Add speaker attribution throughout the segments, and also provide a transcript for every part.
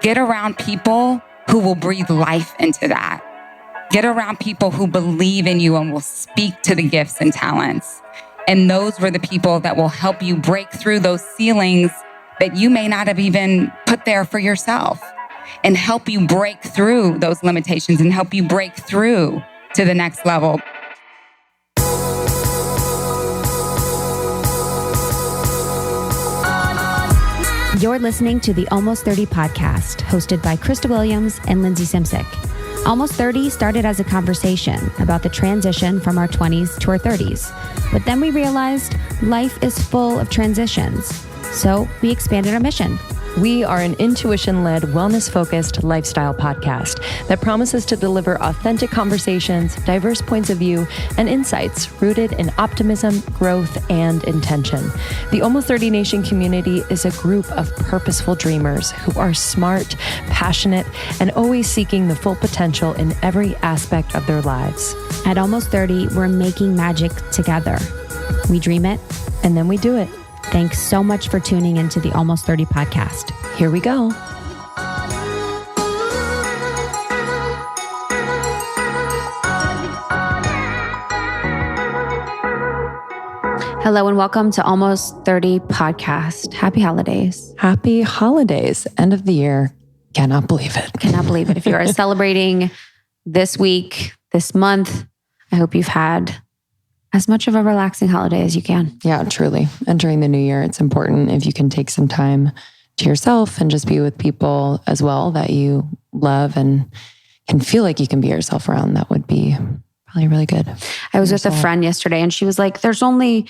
Speaker 1: Get around people who will breathe life into that. Get around people who believe in you and will speak to the gifts and talents. And those were the people that will help you break through those ceilings that you may not have even put there for yourself, and help you break through those limitations and help you break through to the next level.
Speaker 2: You're listening to the Almost 30 podcast, hosted by Krista Williams and Lindsey Simsick. Almost 30 started as a conversation about the transition from our 20s to our 30s. But then we realized life is full of transitions. So we expanded our mission.
Speaker 3: We are an intuition-led, wellness-focused lifestyle podcast that promises to deliver authentic conversations, diverse points of view, and insights rooted in optimism, growth, and intention. The Almost 30 Nation community is a group of purposeful dreamers who are smart, passionate, and always seeking the full potential in every aspect of their lives.
Speaker 2: At Almost 30, we're making magic together. We dream it,
Speaker 3: and then we do it.
Speaker 2: Thanks so much for tuning into the Almost 30 podcast.
Speaker 3: Here we go.
Speaker 2: Hello and welcome to Almost 30 podcast. Happy holidays.
Speaker 3: Happy holidays. End of the year. Cannot believe it.
Speaker 2: Cannot believe it. If you are celebrating this week, this month, I hope you've had as much of a relaxing holiday as you can.
Speaker 3: Yeah, truly. Entering the new year, it's important if you can take some time to yourself and just be with people as well that you love and can feel like you can be yourself around. That would be probably really good.
Speaker 2: I was with a friend yesterday and she was like, there's only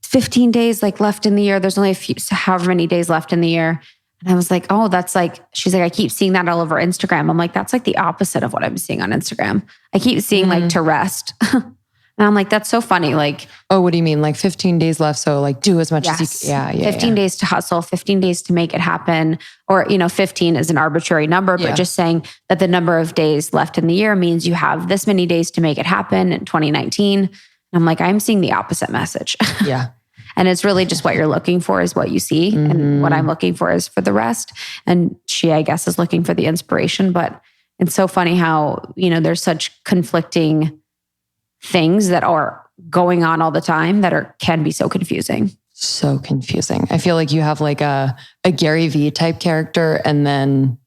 Speaker 2: 15 days left in the year. There's only a few, however many days left in the year. And I was like, oh, that's she's like, I keep seeing that all over Instagram. I'm like, that's like the opposite of what I'm seeing on Instagram. I keep seeing to rest. And I'm like, that's so funny.
Speaker 3: Oh, what do you mean? 15 days left. So do as much as you can. Yeah.
Speaker 2: 15 days to hustle, 15 days to make it happen. Or, 15 is an arbitrary number, but just saying that the number of days left in the year means you have this many days to make it happen in 2019. And I'm like, I'm seeing the opposite message.
Speaker 3: Yeah.
Speaker 2: And it's really just what you're looking for is what you see. Mm-hmm. And what I'm looking for is for the rest. And she, I guess, is looking for the inspiration. But it's so funny how, there's such conflicting things that are going on all the time that can be so confusing.
Speaker 3: So confusing. I feel like you have a Gary Vee type character and then,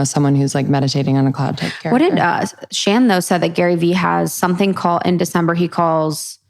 Speaker 3: someone who's meditating on a cloud type character.
Speaker 2: What did Shan though said that Gary Vee has something called in December, he calls,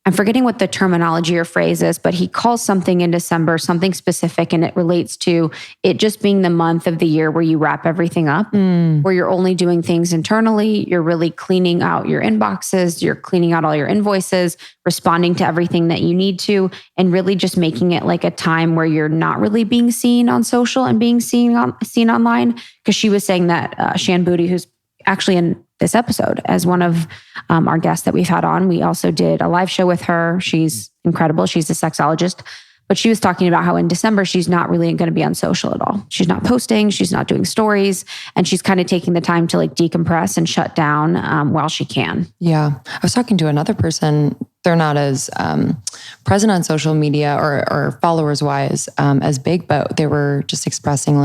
Speaker 2: I'm forgetting what the terminology or phrase is, but he calls something in December, something specific, and it relates to it just being the month of the year where you wrap everything up, where you're only doing things internally. You're really cleaning out your inboxes. You're cleaning out all your invoices, responding to everything that you need to, and really just making it a time where you're not really being seen on social and being seen online. Because she was saying that Shan BOODY, who's actually in this episode as one of our guests that we've had on. We also did a live show with her. She's incredible. She's a sexologist. But she was talking about how in December, she's not really going to be on social at all. She's not posting. She's not doing stories. And she's kind of taking the time to decompress and shut down while she can.
Speaker 3: Yeah. I was talking to another person. They're not as present on social media or followers wise as big, but they were just expressing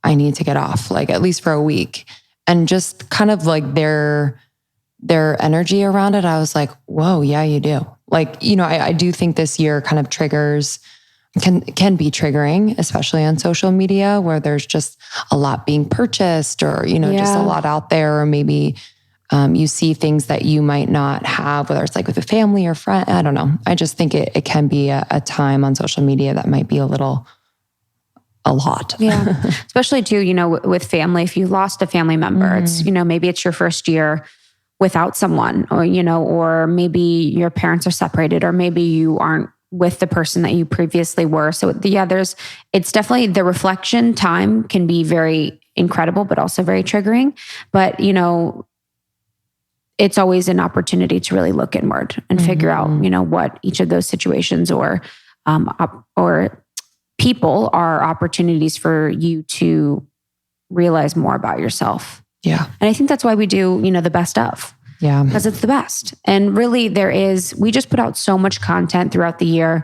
Speaker 3: I need to get off, at least for a week. And just kind of their energy around it. I was like, whoa, yeah, you do. I do think this year kind of can be triggering, especially on social media where there's just a lot being purchased or, just a lot out there. Or maybe you see things that you might not have, whether it's with a family or friend. I don't know. I just think it can be a time on social media that might be a lot.
Speaker 2: Yeah. Especially too, with family, if you lost a family member, it's, maybe it's your first year without someone or maybe your parents are separated or maybe you aren't with the person that you previously were. So it's definitely the reflection time can be very incredible, but also very triggering. But, it's always an opportunity to really look inward and figure out, what each of those situations or people are opportunities for you to realize more about yourself.
Speaker 3: Yeah.
Speaker 2: And I think that's why we do, the best of.
Speaker 3: Yeah.
Speaker 2: Because it's the best. And really we just put out so much content throughout the year,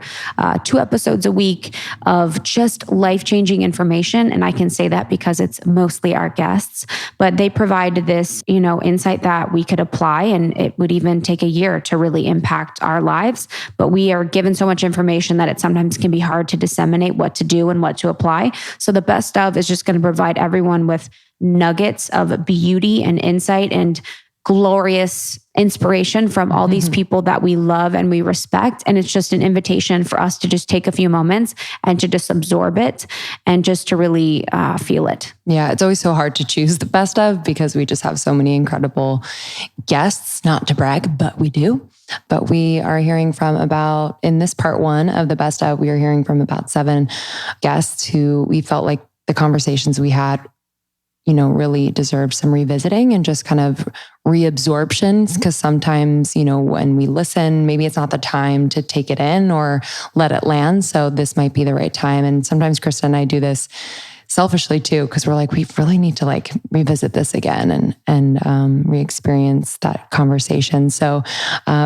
Speaker 2: 2 episodes a week of just life-changing information. And I can say that because it's mostly our guests, but they provide this, insight that we could apply, and it would even take a year to really impact our lives. But we are given so much information that it sometimes can be hard to disseminate what to do and what to apply. So the best of is just going to provide everyone with nuggets of beauty and insight and glorious inspiration from all these people that we love and we respect. And it's just an invitation for us to just take a few moments and to just absorb it and just to really feel it.
Speaker 3: Yeah, it's always so hard to choose the best of because we just have so many incredible guests, not to brag, but we do. But we are hearing from in this part 1 of the best of, we are hearing from about 7 guests who we felt like the conversations we had really deserve some revisiting and just kind of reabsorption. Because sometimes, when we listen, maybe it's not the time to take it in or let it land. So this might be the right time. And sometimes Krista and I do this selfishly too, because we're like, we really need to revisit this again and re-experience that conversation. So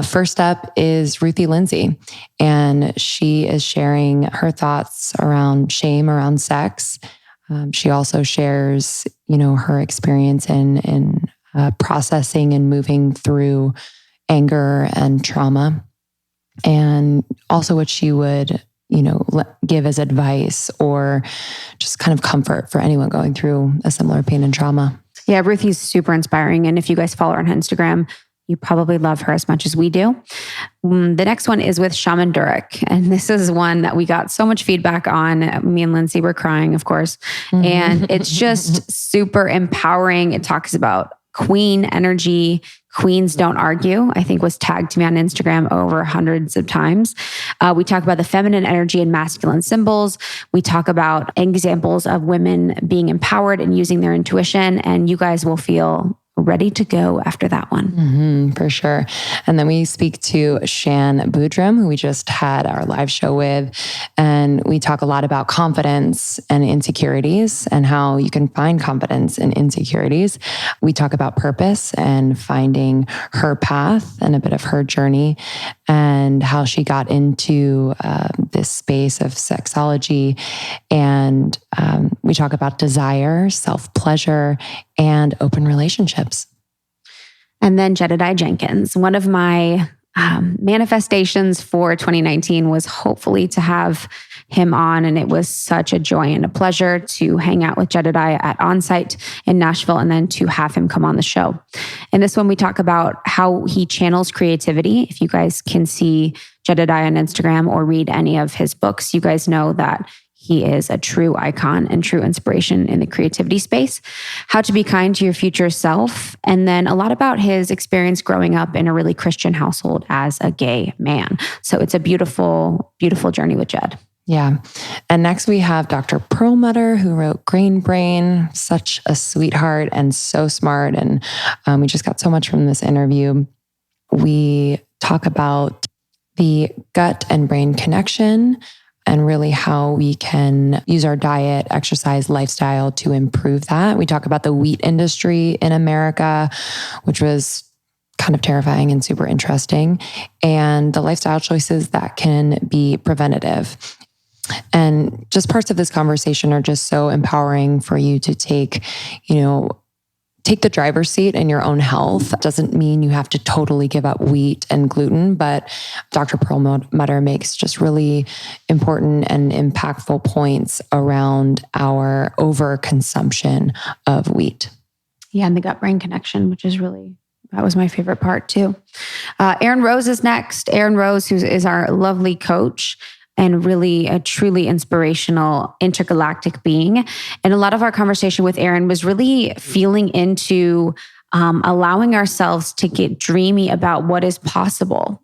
Speaker 3: first up is Ruthie Lindsey, and she is sharing her thoughts around shame around sex. She also shares, her experience in processing and moving through anger and trauma, and also what she would, give as advice or just kind of comfort for anyone going through a similar pain and trauma.
Speaker 2: Yeah, Ruthie's super inspiring. And if you guys follow her on Instagram, you probably love her as much as we do. The next one is with Shaman Durek. And this is one that we got so much feedback on. Me and Lindsay were crying, of course. And it's just super empowering. It talks about queen energy. Queens don't argue, I think was tagged to me on Instagram over hundreds of times. We talk about the feminine energy and masculine symbols. We talk about examples of women being empowered and using their intuition. And you guys will feel ready to go after that one.
Speaker 3: For sure. And then we speak to Shan BOODY, who we just had our live show with. And we talk a lot about confidence and insecurities and how you can find confidence in insecurities. We talk about purpose and finding her path and a bit of her journey and how she got into this space of sexology. And we talk about desire, self-pleasure, and open relationships.
Speaker 2: And then Jedidiah Jenkins. One of my manifestations for 2019 was hopefully to have him on. And it was such a joy and a pleasure to hang out with Jedidiah at Onsite in Nashville and then to have him come on the show. And this one, we talk about how he channels creativity. If you guys can see Jedidiah on Instagram or read any of his books, you guys know that he is a true icon and true inspiration in the creativity space. How to be kind to your future self. And then a lot about his experience growing up in a really Christian household as a gay man. So it's a beautiful, beautiful journey with Jed.
Speaker 3: Yeah. And next we have Dr. Perlmutter, who wrote Grain Brain, such a sweetheart and so smart. And we just got so much from this interview. We talk about the gut and brain connection, and really how we can use our diet, exercise, lifestyle to improve that. We talk about the wheat industry in America, which was kind of terrifying and super interesting, and the lifestyle choices that can be preventative. And just parts of this conversation are just so empowering for you to take the driver's seat in your own health. That doesn't mean you have to totally give up wheat and gluten, but Dr. Perlmutter makes just really important and impactful points around our overconsumption of wheat.
Speaker 2: Yeah, and the gut-brain connection, which is that was my favorite part too. Erin Rose is next. Erin Rose, who is our lovely coach and really a truly inspirational intergalactic being. And a lot of our conversation with Erin was really feeling into allowing ourselves to get dreamy about what is possible.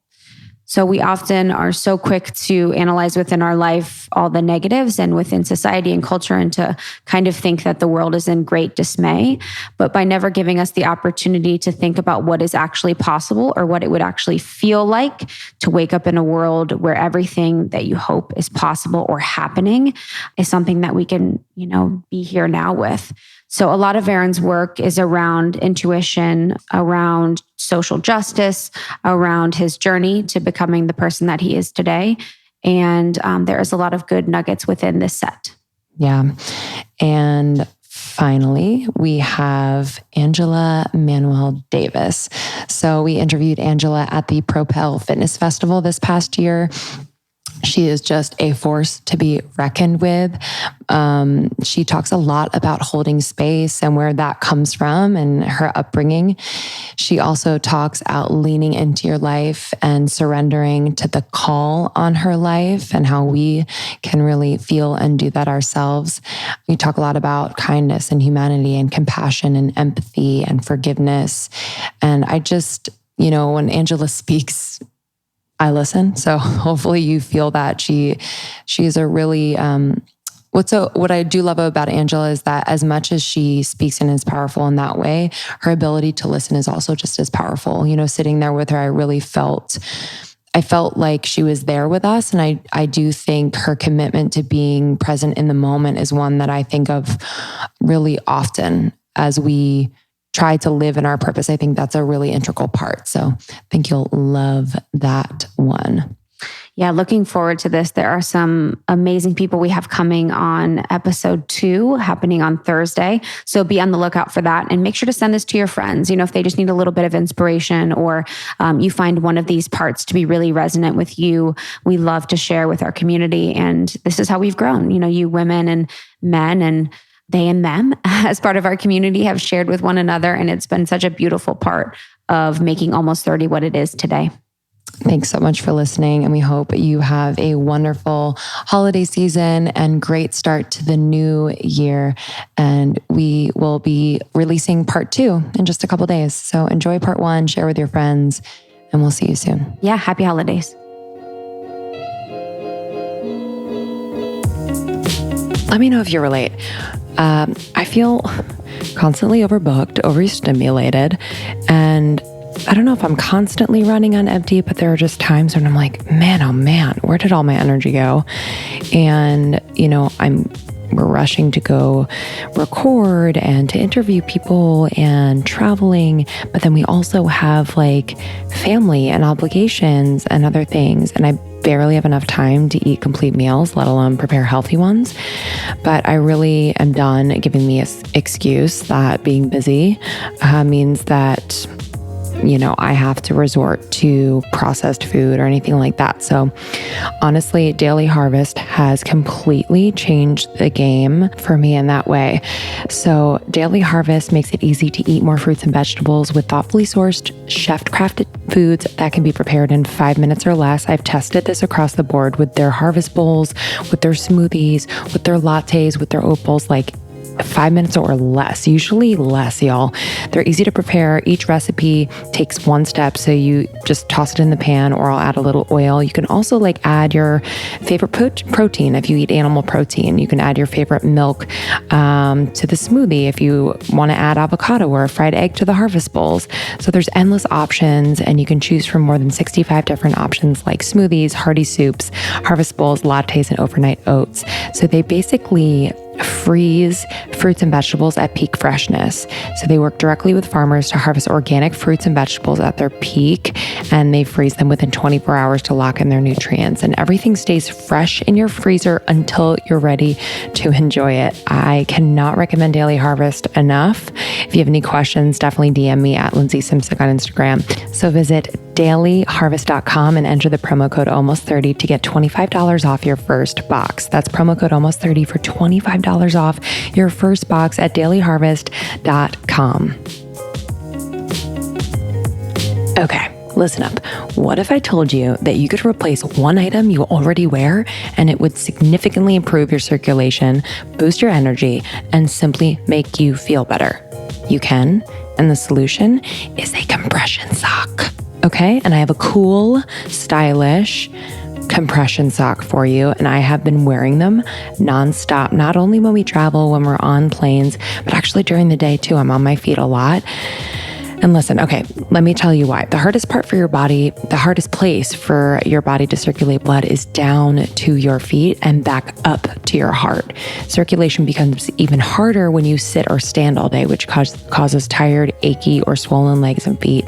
Speaker 2: So we often are so quick to analyze within our life all the negatives and within society and culture, and to kind of think that the world is in great dismay. But by never giving us the opportunity to think about what is actually possible or what it would actually feel like to wake up in a world where everything that you hope is possible or happening is something that we can, be here now with. So a lot of Aaron's work is around intuition, around social justice, around his journey to becoming the person that he is today. And there is a lot of good nuggets within this set.
Speaker 3: Yeah. And finally, we have Angela Manuel Davis. So we interviewed Angela at the Propel Fitness Festival this past year. She is just a force to be reckoned with. She talks a lot about holding space and where that comes from and her upbringing. She also talks about leaning into your life and surrendering to the call on her life and how we can really feel and do that ourselves. We talk a lot about kindness and humanity and compassion and empathy and forgiveness. And I just, when Angela speaks, I listen. So hopefully you feel that she's a really, what I do love about Angela is that as much as she speaks and is powerful in that way, her ability to listen is also just as powerful. Sitting there with her, I felt like she was there with us. And I do think her commitment to being present in the moment is one that I think of really often as we try to live in our purpose. I think that's a really integral part. So I think you'll love that one.
Speaker 2: Yeah, looking forward to this. There are some amazing people we have coming on episode 2 happening on Thursday. So be on the lookout for that and make sure to send this to your friends. If they just need a little bit of inspiration or you find one of these parts to be really resonant with you, we love to share with our community. And this is how we've grown. You women and men and they and them as part of our community have shared with one another. And it's been such a beautiful part of making Almost 30 what it is today.
Speaker 3: Thanks so much for listening. And we hope you have a wonderful holiday season and great start to the new year. And we will be releasing part 2 in just a couple of days. So enjoy part 1, share with your friends, and we'll see you soon.
Speaker 2: Yeah. Happy holidays.
Speaker 3: Let me know if you relate. I feel constantly overbooked, overstimulated, and I don't know if I'm constantly running on empty, but there are just times when I'm like, man, oh man, where did all my energy go? And, we're rushing to go record and to interview people and traveling. But then we also have family and obligations and other things. And I barely have enough time to eat complete meals, let alone prepare healthy ones. But I really am done giving me an excuse that being busy means that I have to resort to processed food or anything like that. So honestly, Daily Harvest has completely changed the game for me in that way. So Daily Harvest makes it easy to eat more fruits and vegetables with thoughtfully sourced, chef-crafted foods that can be prepared in 5 minutes or less. I've tested this across the board with their harvest bowls, with their smoothies, with their lattes, with their oat bowls, 5 minutes or less, usually less, y'all. They're easy to prepare. Each recipe takes 1 step. So you just toss it in the pan or I'll add a little oil. You can also add your favorite protein. If you eat animal protein, you can add your favorite milk to the smoothie. If you want to add avocado or a fried egg to the harvest bowls. So there's endless options and you can choose from more than 65 different options like smoothies, hearty soups, harvest bowls, lattes, and overnight oats. So they basically freeze fruits and vegetables at peak freshness. So they work directly with farmers to harvest organic fruits and vegetables at their peak, and they freeze them within 24 hours to lock in their nutrients. And everything stays fresh in your freezer until you're ready to enjoy it. I cannot recommend Daily Harvest enough. If you have any questions, definitely DM me at Lindsey Simsick on Instagram. So visit dailyharvest.com and enter the promo code almost30 to get $25 off your first box. That's promo code almost30 for $25 off your first box at dailyharvest.com. Okay, listen up. What if I told you that you could replace one item you already wear and it would significantly improve your circulation, boost your energy, and simply make you feel better? You can, and the solution is a compression sock. Okay, and I have a cool, stylish compression sock for you, and I have been wearing them nonstop, not only when we travel, when we're on planes, but actually during the day too. I'm on my feet a lot. And listen, okay, let me tell you why. The hardest part for your body, the hardest place for your body to circulate blood is down to your feet and back up to your heart. Circulation becomes even harder when you sit or stand all day, which causes tired, achy, or swollen legs and feet.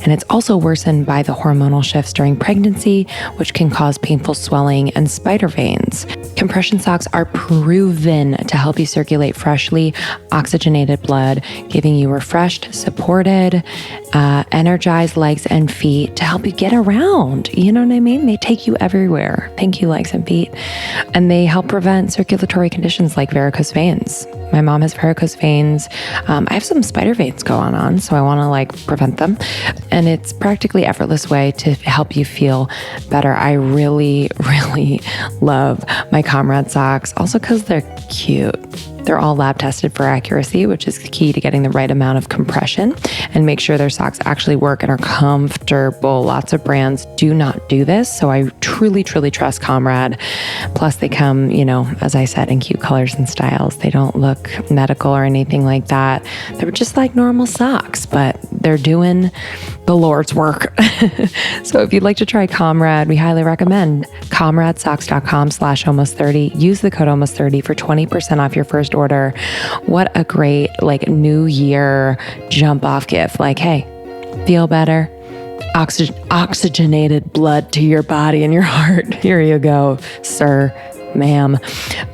Speaker 3: And it's also worsened by the hormonal shifts during pregnancy, which can cause painful swelling and spider veins. Compression socks are proven to help you circulate freshly oxygenated blood, giving you refreshed, supported, energized legs and feet to help you get around. You know what I mean? They take you everywhere. Thank you, legs and feet. And they help prevent circulatory conditions like varicose veins. My mom has varicose veins. I have some spider veins going on, so I want to prevent them. And it's practically effortless way to help you feel better. I really, really love my Comrade socks, also because they're cute. They're all lab tested for accuracy, which is key to getting the right amount of compression and make sure their socks actually work and are comfortable. Lots of brands do not do this. So I truly, truly trust Comrade. Plus they come, as I said, in cute colors and styles. They don't look medical or anything like that. They're just like normal socks, but they're doing the Lord's work. So if you'd like to try Comrade, we highly recommend comradesocks.com/almost30. Use the code almost30 for 20% off your first order. What a great New Year jump off gift. Hey, feel better. Oxygenated blood to your body and your heart. Here you go, sir, ma'am.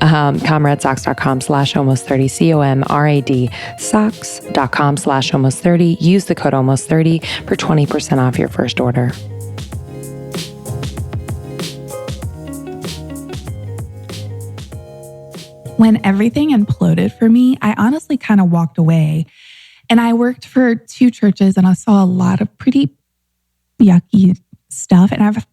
Speaker 3: Comradesocks.com/almost30, COMRAD socks.com/almost30. Use the code almost30 for 20% off your first order.
Speaker 4: When everything imploded for me, I honestly kind of walked away. And I worked for 2 churches and I saw a lot of pretty yucky stuff. And I've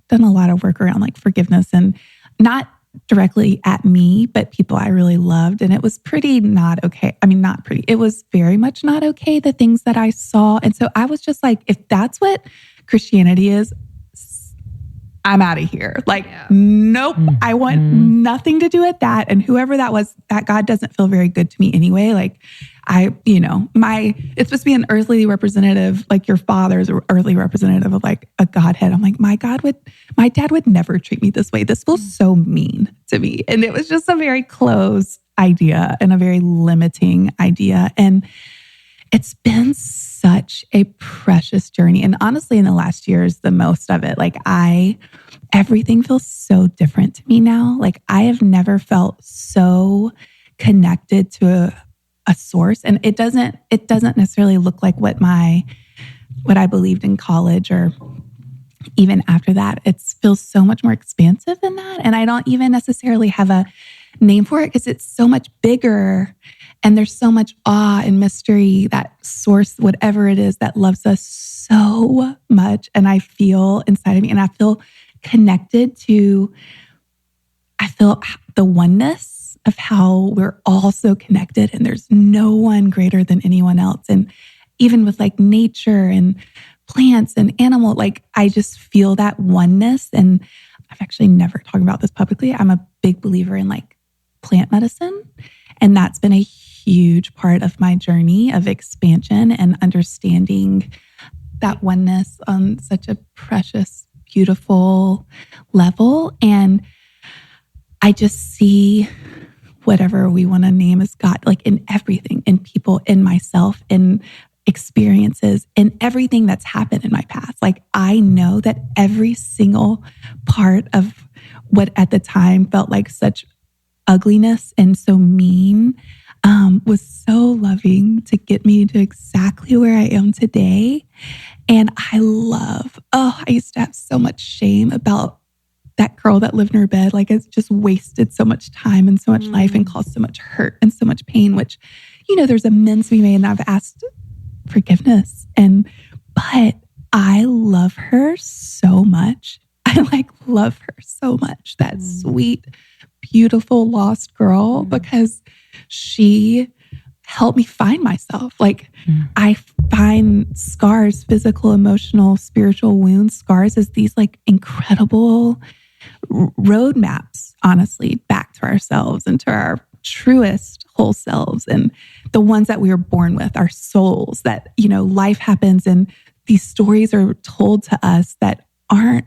Speaker 4: done a lot of work around forgiveness, and not directly at me, but people I really loved. And it was pretty not okay. I mean, not pretty. It was very much not okay, the things that I saw. And so I was just if that's what Christianity is, I'm out of here. Nope, I want nothing to do with that. And whoever that was, that God doesn't feel very good to me anyway. It's supposed to be an earthly representative, your father's an earthly representative of a Godhead. I'm my dad would never treat me this way. This feels so mean to me. And it was just a very closed idea and a very limiting idea. And it's been such a precious journey. And honestly, in the last year is the most of it. Everything feels so different to me now. I have never felt so connected to a source. And it doesn't necessarily look like what I believed in college or even after that. It feels so much more expansive than that. And I don't even necessarily have a name for it because it's so much bigger. And there's so much awe and mystery, that source, whatever it is, that loves us so much. And I feel inside of me, and I feel connected to, I feel the oneness of how we're all so connected and there's no one greater than anyone else. And even with nature and plants and animal, I just feel that oneness. And I've actually never talked about this publicly. I'm a big believer in plant medicine. And that's been a huge part of my journey of expansion and understanding that oneness on such a precious, beautiful level. And I just see whatever we want to name as God, in everything, in people, in myself, in experiences, in everything that's happened in my past. I know that every single part of what at the time felt like such ugliness and so mean was so loving to get me to exactly where I am today. And I used to have so much shame about that girl that lived in her bed. It's just wasted so much time and so much life and caused so much hurt and so much pain, which, there's amends to be made, and I've asked forgiveness. But I love her so much. I love her so much. That sweet, beautiful, lost girl, because she helped me find myself. I find scars, physical, emotional, spiritual wounds, scars as these incredible roadmaps, honestly, back to ourselves and to our truest, whole selves, and the ones that we were born with, our souls, that, life happens and these stories are told to us that aren't,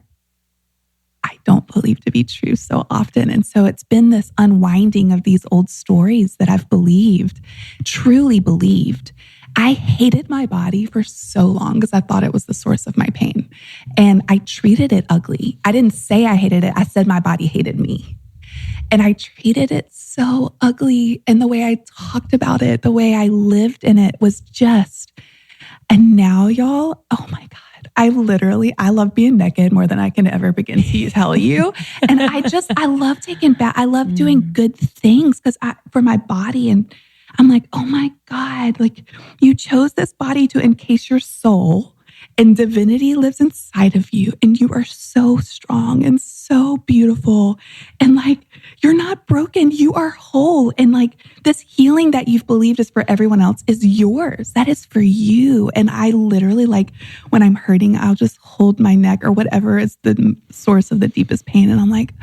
Speaker 4: I don't believe to be true so often. And so it's been this unwinding of these old stories that I've believed, truly believed. I hated my body for so long because I thought it was the source of my pain. And I treated it ugly. I didn't say I hated it. I said my body hated me. And I treated it so ugly. And the way I talked about it, the way I lived in it was just, and now y'all, oh my God. I love being naked more than I can ever begin to tell you. And I love taking bath. I love doing good things for my body. And I'm like, oh my God, like you chose this body to encase your soul, and divinity lives inside of you. And you are so strong and so beautiful. And like, you're not broken. You are whole. And like this healing that you've believed is for everyone else is yours. That is for you. And I literally, like, when I'm hurting, I'll just hold my neck or whatever is the source of the deepest pain. And I'm like,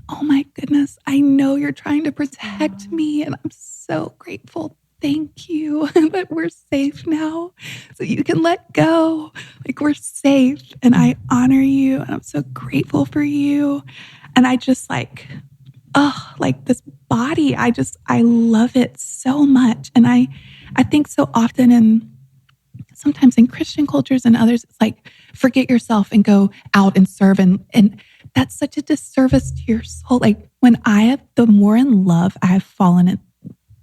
Speaker 4: oh my goodness, I know you're trying to protect me. And I'm so grateful. Thank you that we're safe now, so you can let go. Like, we're safe, and I honor you, and I'm so grateful for you. And I just like this body, I love it so much. And I think so often sometimes in Christian cultures and others, it's like, forget yourself and go out and serve. And that's such a disservice to your soul. Like, the more in love I have fallen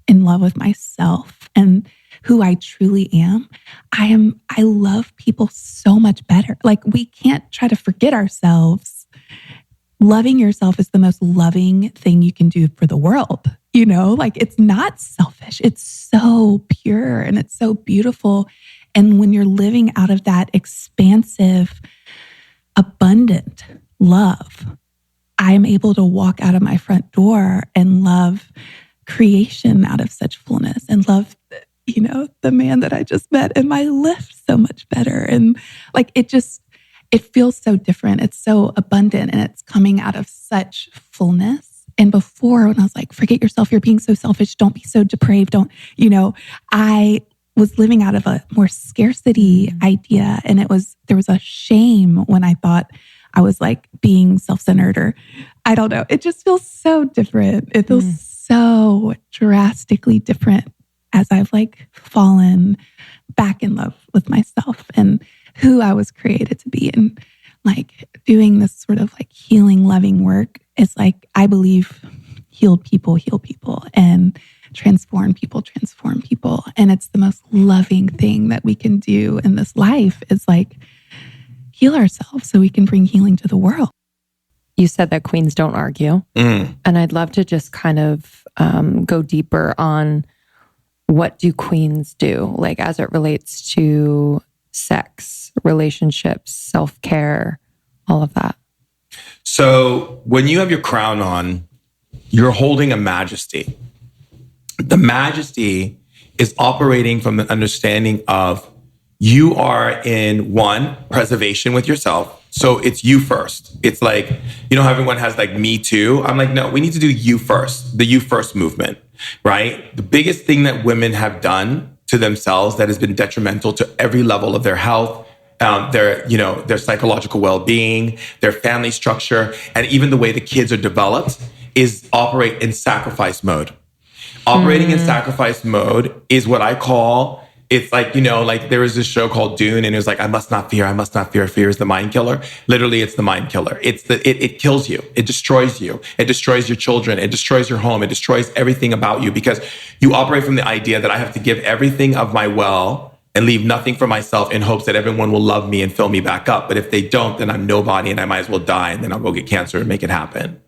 Speaker 4: in love with myself and who I truly am, I love people so much better. Like, we can't try to forget ourselves. Loving yourself is the most loving thing you can do for the world. Like, it's not selfish. It's so pure and it's so beautiful. And when you're living out of that expansive, abundant love, I am able to walk out of my front door and love creation out of such fullness, and love, the man that I just met in my lift so much better. And like, it feels so different. It's so abundant, and it's coming out of such fullness. And before, when I was like, forget yourself, you're being so selfish, don't be so depraved, I was living out of a more scarcity idea. And there was a shame when I thought I was like being self-centered, or I don't know. It just feels so different. It feels so drastically different as I've like fallen back in love with myself and who I was created to be. And like doing this sort of like healing, loving work is like, I believe healed people heal people, and transform people transform people. And it's the most loving thing that we can do in this life is like heal ourselves so we can bring healing to the world.
Speaker 3: You said that queens don't argue. And I'd love to just kind of go deeper on what do queens do, like as it relates to sex, relationships, self-care, all of that.
Speaker 5: So when you have your crown on, you're holding a majesty. The majesty is operating from the understanding of you are in one, preservation with yourself. So it's you first. It's like, how everyone has like me too. I'm like, no, we need to do you first, the you first movement, right? The biggest thing that women have done to themselves that has been detrimental to every level of their health, their psychological well-being, their family structure, and even the way the kids are developed is operate in sacrifice mode. Operating in sacrifice mode is what I call, it's like, like there was this show called Dune, and it was like, I must not fear. Fear is the mind killer. Literally, it's the mind killer. It kills you. It destroys you. It destroys your children. It destroys your home. It destroys everything about you, because you operate from the idea that I have to give everything of my well and leave nothing for myself in hopes that everyone will love me and fill me back up. But if they don't, then I'm nobody and I might as well die, and then I'll go get cancer and make it happen.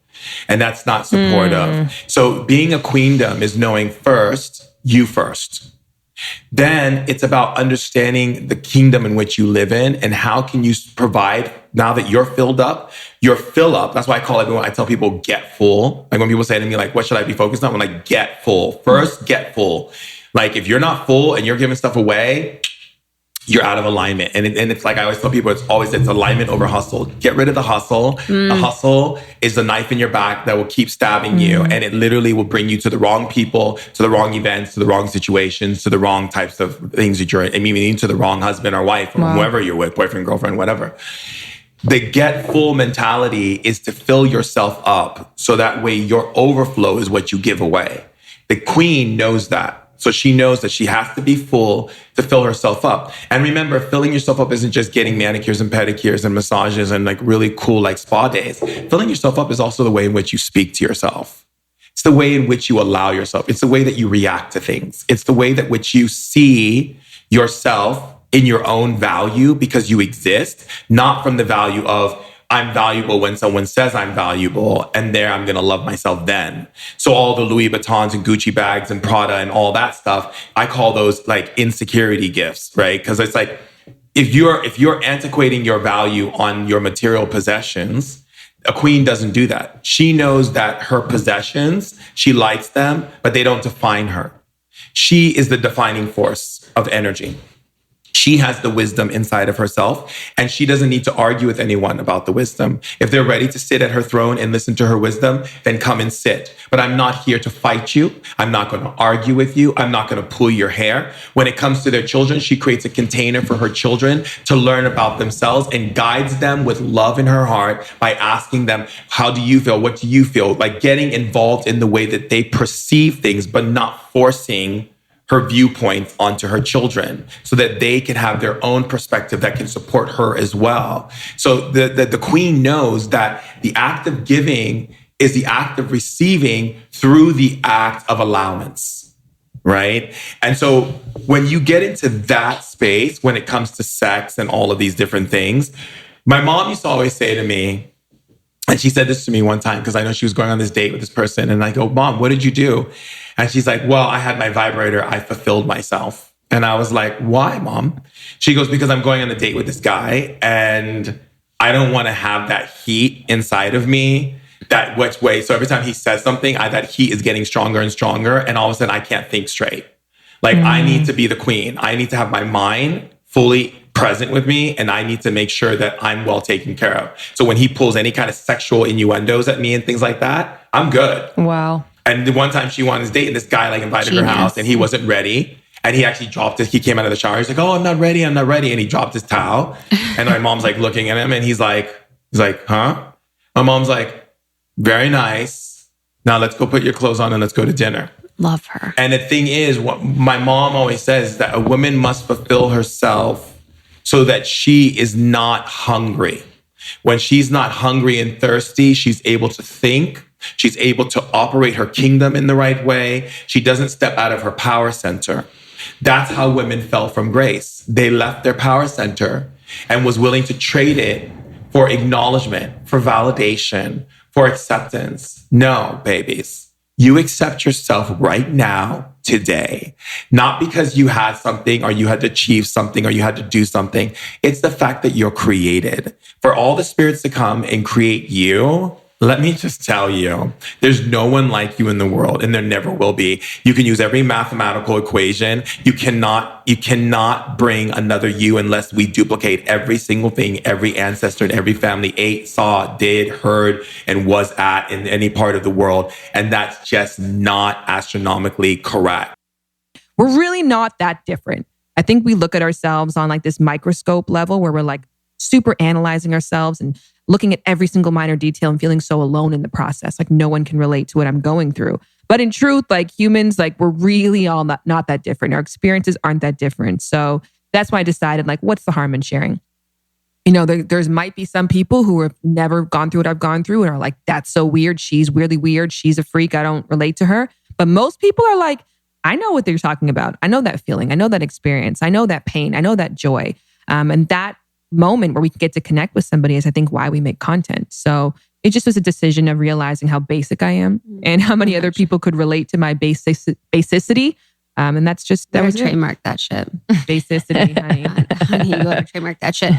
Speaker 5: And that's not supportive. So being a queendom is knowing first, you first. Then it's about understanding the kingdom in which you live in, and how can you provide, now that you're filled up, your fill up. That's why I tell people get full. Like when people say to me, like, what should I be focused on? I'm like, get full. First, get full. Like if you're not full and you're giving stuff away, you're out of alignment. And it's like I always tell people, it's alignment over hustle. Get rid of the hustle. The hustle is the knife in your back that will keep stabbing you. And it literally will bring you to the wrong people, to the wrong events, to the wrong situations, to the wrong types of things that you're, meaning to the wrong husband or wife or whoever you're with, boyfriend, girlfriend, whatever. The get full mentality is to fill yourself up so that way your overflow is what you give away. The queen knows that. So she knows that she has to be full to fill herself up. And remember, filling yourself up isn't just getting manicures and pedicures and massages and like really cool like spa days. Filling yourself up is also the way in which you speak to yourself. It's the way in which you allow yourself. It's the way that you react to things. It's the way that which you see yourself in your own value because you exist, not from the value of I'm valuable when someone says I'm valuable, and there I'm going to love myself then. So all the Louis Vuittons and Gucci bags and Prada and all that stuff, I call those like insecurity gifts, right? Because it's like, if you're antiquating your value on your material possessions, a queen doesn't do that. She knows that her possessions, she likes them, but they don't define her. She is the defining force of energy. She has the wisdom inside of herself, and she doesn't need to argue with anyone about the wisdom. If they're ready to sit at her throne and listen to her wisdom, then come and sit. But I'm not here to fight you. I'm not going to argue with you. I'm not going to pull your hair. When it comes to their children, she creates a container for her children to learn about themselves and guides them with love in her heart by asking them, how do you feel? What do you feel? Like getting involved in the way that they perceive things, but not forcing her viewpoints onto her children so that they can have their own perspective that can support her as well. So the queen knows that the act of giving is the act of receiving through the act of allowance, right? And so when you get into that space, when it comes to sex and all of these different things, my mom used to always say to me, and she said this to me one time because I know she was going on this date with this person. And I go, Mom, what did you do? And she's like, well, I had my vibrator. I fulfilled myself. And I was like, why, Mom? She goes, because I'm going on a date with this guy and I don't want to have that heat inside of me that which way. So every time he says something, that heat is getting stronger and stronger. And all of a sudden I can't think straight. Like I need to be the queen. I need to have my mind fully present with me, and I need to make sure that I'm well taken care of. So when he pulls any kind of sexual innuendos at me and things like that, I'm good.
Speaker 3: Wow.
Speaker 5: And the one time she went on this date and this guy like invited her house and he wasn't ready. And he actually dropped he came out of the shower. He's like, oh, I'm not ready. And he dropped his towel. And my mom's like looking at him and he's like, huh? My mom's like, very nice. Now let's go put your clothes on and let's go to dinner.
Speaker 2: Love her.
Speaker 5: And the thing is, what my mom always says is that a woman must fulfill herself so that she is not hungry. When she's not hungry and thirsty, she's able to think. She's able to operate her kingdom in the right way. She doesn't step out of her power center. That's how women fell from grace. They left their power center and was willing to trade it for acknowledgement, for validation, for acceptance. No, babies. You accept yourself right now, today, not because you had something or you had to achieve something or you had to do something. It's the fact that you're created. For all the spirits to come and create you, let me just tell you, there's no one like you in the world, and there never will be. You can use every mathematical equation. You cannot bring another you unless we duplicate every single thing every ancestor and every family ate, saw, did, heard, and was at in any part of the world. And that's just not astronomically correct.
Speaker 6: We're really not that different. I think we look at ourselves on like this microscope level where we're like super analyzing ourselves and looking at every single minor detail and feeling so alone in the process. Like no one can relate to what I'm going through. But in truth, like humans, like we're really all not that different. Our experiences aren't that different. So that's why I decided like, what's the harm in sharing? You know, there's might be some people who have never gone through what I've gone through and are like, that's so weird. She's weirdly weird. She's a freak. I don't relate to her. But most people are like, I know what they're talking about. I know that feeling. I know that experience. I know that pain. I know that joy. And that moment where we can get to connect with somebody is, I think, why we make content. So it just was a decision of realizing how basic I am and how many other people could relate to my basicity. And that's just, that was
Speaker 2: trademark that shit.
Speaker 6: Basicity, honey.
Speaker 2: Honey, you gotta trademark that shit.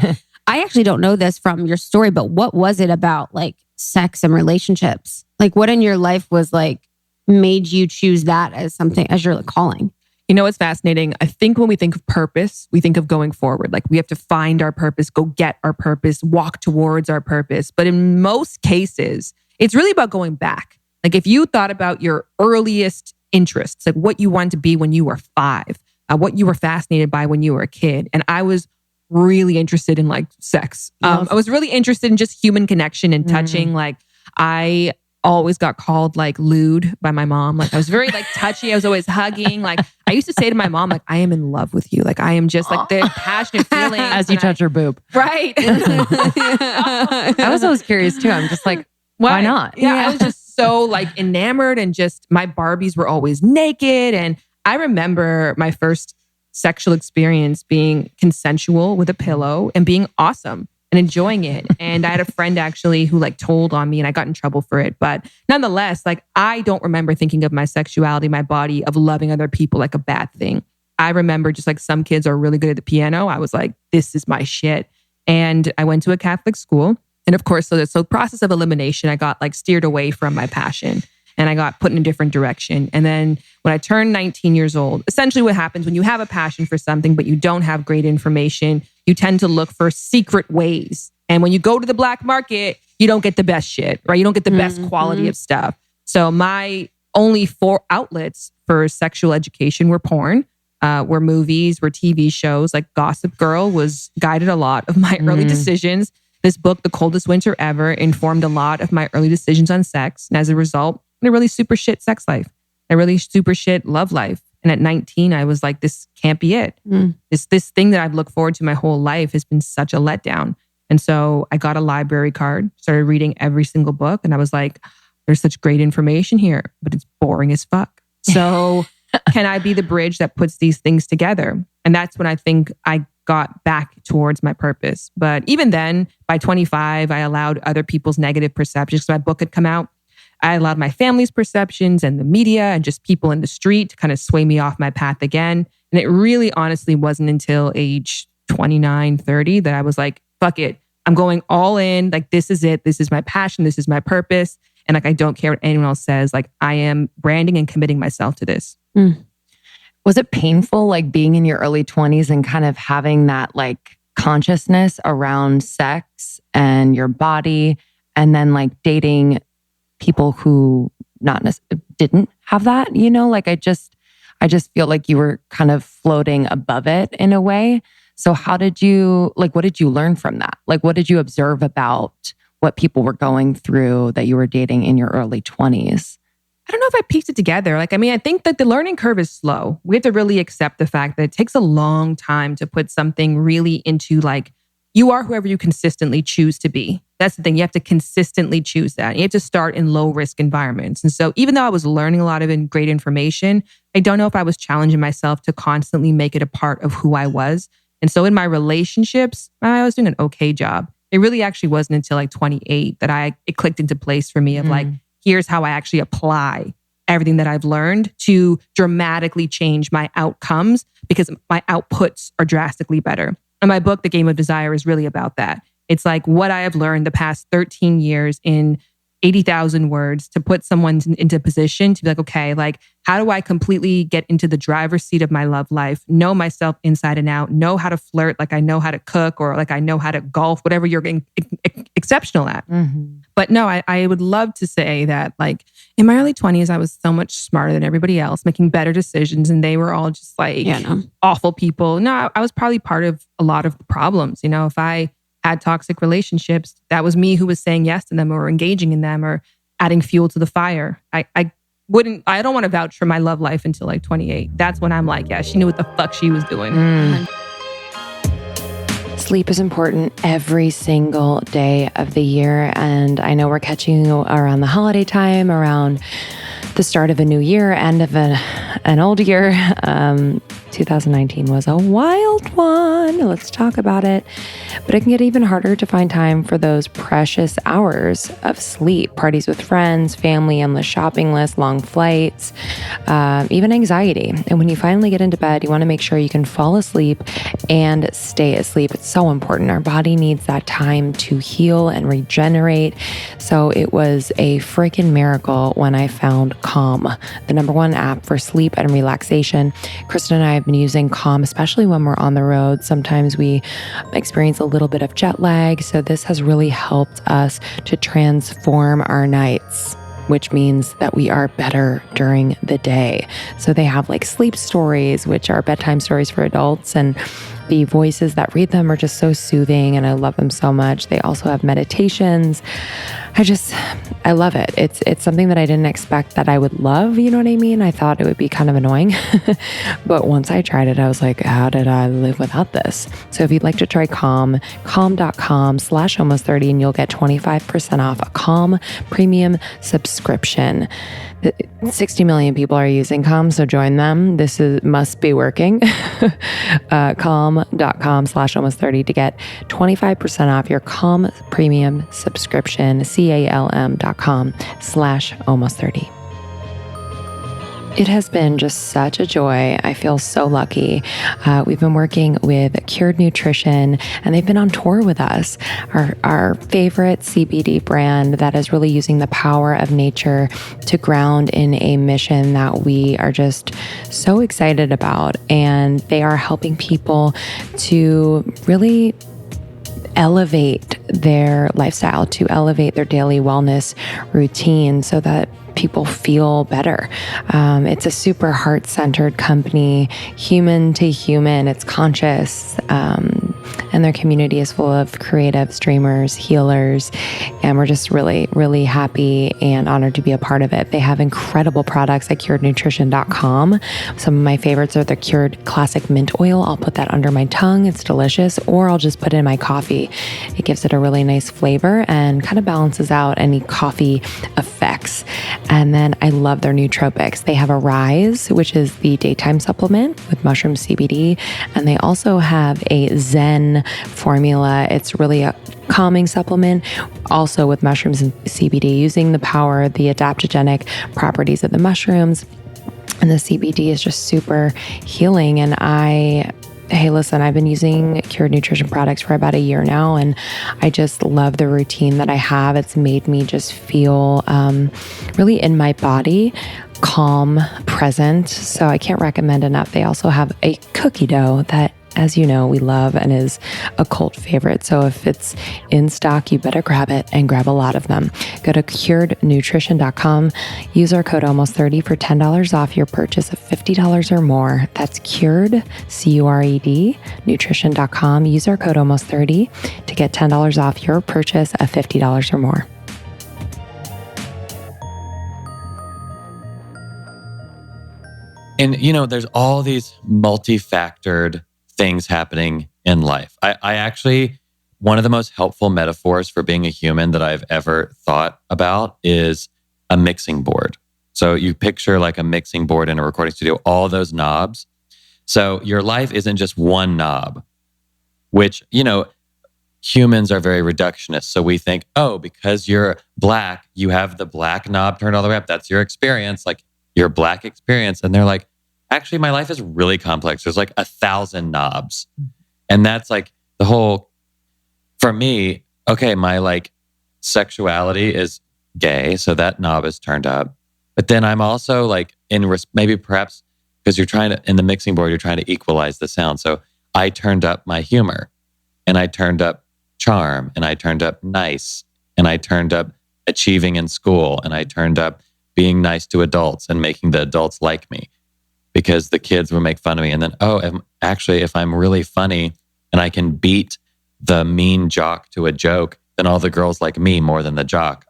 Speaker 2: I actually don't know this from your story, but what was it about like sex and relationships? Like what in your life was like, made you choose that as something, as your calling?
Speaker 6: You know what's fascinating? I think when we think of purpose, we think of going forward. Like we have to find our purpose, go get our purpose, walk towards our purpose. But in most cases, it's really about going back. Like if you thought about your earliest interests, like what you wanted to be when you were 5, what you were fascinated by when you were a kid. And I was really interested in like sex. I was really interested in just human connection and touching. Like I always got called like lewd by my mom. Like I was very like touchy. I was always hugging. Like I used to say to my mom, like, I am in love with you. Like I am just like the passionate feeling.
Speaker 3: As you touch her boob.
Speaker 6: Right.
Speaker 3: I was always curious too. I'm just like, why not?
Speaker 6: Yeah, I was just so like enamored, and just my Barbies were always naked. And I remember my first sexual experience being consensual with a pillow and being awesome and enjoying it. And I had a friend actually who like told on me, and I got in trouble for it. But nonetheless, like I don't remember thinking of my sexuality, my body, of loving other people like a bad thing. I remember just like some kids are really good at the piano. I was like, this is my shit. And I went to a Catholic school. And of course, so process of elimination, I got like steered away from my passion and I got put in a different direction. And then when I turned 19 years old, essentially what happens when you have a passion for something, but you don't have great information, you tend to look for secret ways. And when you go to the black market, you don't get the best shit, right? You don't get the best quality of stuff. So my only 4 outlets for sexual education were porn, were movies, were TV shows. Like Gossip Girl guided a lot of my early decisions. This book, The Coldest Winter Ever, informed a lot of my early decisions on sex. And as a result, I had a really super shit sex life, a really super shit love life. And at 19, I was like, this can't be it. This thing that I've looked forward to my whole life has been such a letdown. And so I got a library card, started reading every single book. And I was like, there's such great information here, but it's boring as fuck. So can I be the bridge that puts these things together? And that's when I think I got back towards my purpose. But even then, by 25, I allowed other people's negative perceptions. So my book had come out. I allowed my family's perceptions and the media and just people in the street to kind of sway me off my path again. And it really honestly wasn't until age 29, 30 that I was like, fuck it. I'm going all in. Like, this is it. This is my passion. This is my purpose. And like, I don't care what anyone else says. Like, I am branding and committing myself to this.
Speaker 3: Was it painful, like being in your early 20s and kind of having that like consciousness around sex and your body, and then like dating people who didn't have that, you know? Like I just feel like you were kind of floating above it in a way. So what did you learn from that? Like, what did you observe about what people were going through that you were dating in your early 20s?
Speaker 6: I don't know if I pieced it together. Like, I mean, I think that the learning curve is slow. We have to really accept the fact that it takes a long time to put something really into like, you are whoever you consistently choose to be. That's the thing. You have to consistently choose that. You have to start in low risk environments. And so even though I was learning a lot of great information, I don't know if I was challenging myself to constantly make it a part of who I was. And so in my relationships, I was doing an okay job. It really actually wasn't until like 28 that it clicked into place for me of like, here's how I actually apply everything that I've learned to dramatically change my outcomes, because my outputs are drastically better. And my book, The Game of Desire, is really about that. It's like what I have learned the past 13 years in 80,000 words to put someone into a position to be like, okay, like, how do I completely get into the driver's seat of my love life, know myself inside and out, know how to flirt, like I know how to cook, or like I know how to golf, whatever you're exceptional at. But no, I would love to say that like in my early 20s, I was so much smarter than everybody else, making better decisions. And they were all just like awful people. No, I was probably part of a lot of the problems. You know, if I had toxic relationships, that was me who was saying yes to them or engaging in them or adding fuel to the fire. I don't want to vouch for my love life until like 28. That's when I'm like, yeah, she knew what the fuck she was doing.
Speaker 3: Sleep is important every single day of the year. And I know we're catching you around the holiday time, around the start of a new year, end of an old year. 2019 was a wild one. Let's talk about it. But it can get even harder to find time for those precious hours of sleep, parties with friends, family, endless shopping lists, long flights, even anxiety. And when you finally get into bed, you want to make sure you can fall asleep and stay asleep. It's so important. Our body needs that time to heal and regenerate. So it was a freaking miracle when I found Calm, the #1 app for sleep and relaxation. Kristen and I have been using Calm, especially when we're on the road. Sometimes we experience a little bit of jet lag. So this has really helped us to transform our nights, which means that we are better during the day. So they have like sleep stories, which are bedtime stories for adults, and the voices that read them are just so soothing, and I love them so much. They also have meditations. I love it. It's something that I didn't expect that I would love. You know what I mean? I thought it would be kind of annoying, but once I tried it, I was like, how did I live without this? So if you'd like to try Calm, calm.com/almost30, and you'll get 25% off a Calm premium subscription. 60 million people are using Calm, so join them. Must be working. Calm.com/almost30 to get 25% off your Calm premium subscription. calm.com/almost30. It has been just such a joy. I feel so lucky. We've been working with Cured Nutrition, and they've been on tour with us. Our favorite CBD brand that is really using the power of nature to ground in a mission that we are just so excited about. And they are helping people to really elevate their lifestyle, to elevate their daily wellness routine so that people feel better. It's a super heart-centered company, human to human. It's conscious, and their community is full of creative streamers, healers, and we're just really, really happy and honored to be a part of it. They have incredible products at curednutrition.com. Some of my favorites are the Cured Classic Mint Oil. I'll put that under my tongue. It's delicious, or I'll just put it in my coffee. It gives it a really nice flavor and kind of balances out any coffee effects. And then I love their nootropics. They have a Rise, which is the daytime supplement with mushroom CBD. And they also have a Zen formula. It's really a calming supplement, also with mushrooms and CBD, using the power, the adaptogenic properties of the mushrooms. And the CBD is just super healing. And hey, listen, I've been using Cured Nutrition products for about a year now, and I just love the routine that I have. It's made me just feel really in my body, calm, present. So I can't recommend enough. They also have a cookie dough that, as you know, we love and is a cult favorite. So if it's in stock, you better grab it and grab a lot of them. Go to curednutrition.com. Use our code almost30 for $10 off your purchase of $50 or more. That's cured, CURED, nutrition.com. Use our code almost30 to get $10 off your purchase of $50 or more.
Speaker 7: And, there's all these multi-factored things happening in life. I actually, one of the most helpful metaphors for being a human that I've ever thought about is a mixing board. So you picture like a mixing board in a recording studio, all those knobs. So your life isn't just one knob, which, humans are very reductionist. So we think, oh, because you're black, you have the black knob turned all the way up. That's your experience, like your black experience. And they're like, actually, my life is really complex. There's like 1,000 knobs. And that's like the whole, for me, okay, my like sexuality is gay. So that knob is turned up. But then I'm also like maybe perhaps because in the mixing board, you're trying to equalize the sound. So I turned up my humor, and I turned up charm, and I turned up nice, and I turned up achieving in school, and I turned up being nice to adults and making the adults like me, because the kids would make fun of me. And then, if I'm really funny and I can beat the mean jock to a joke, then all the girls like me more than the jock.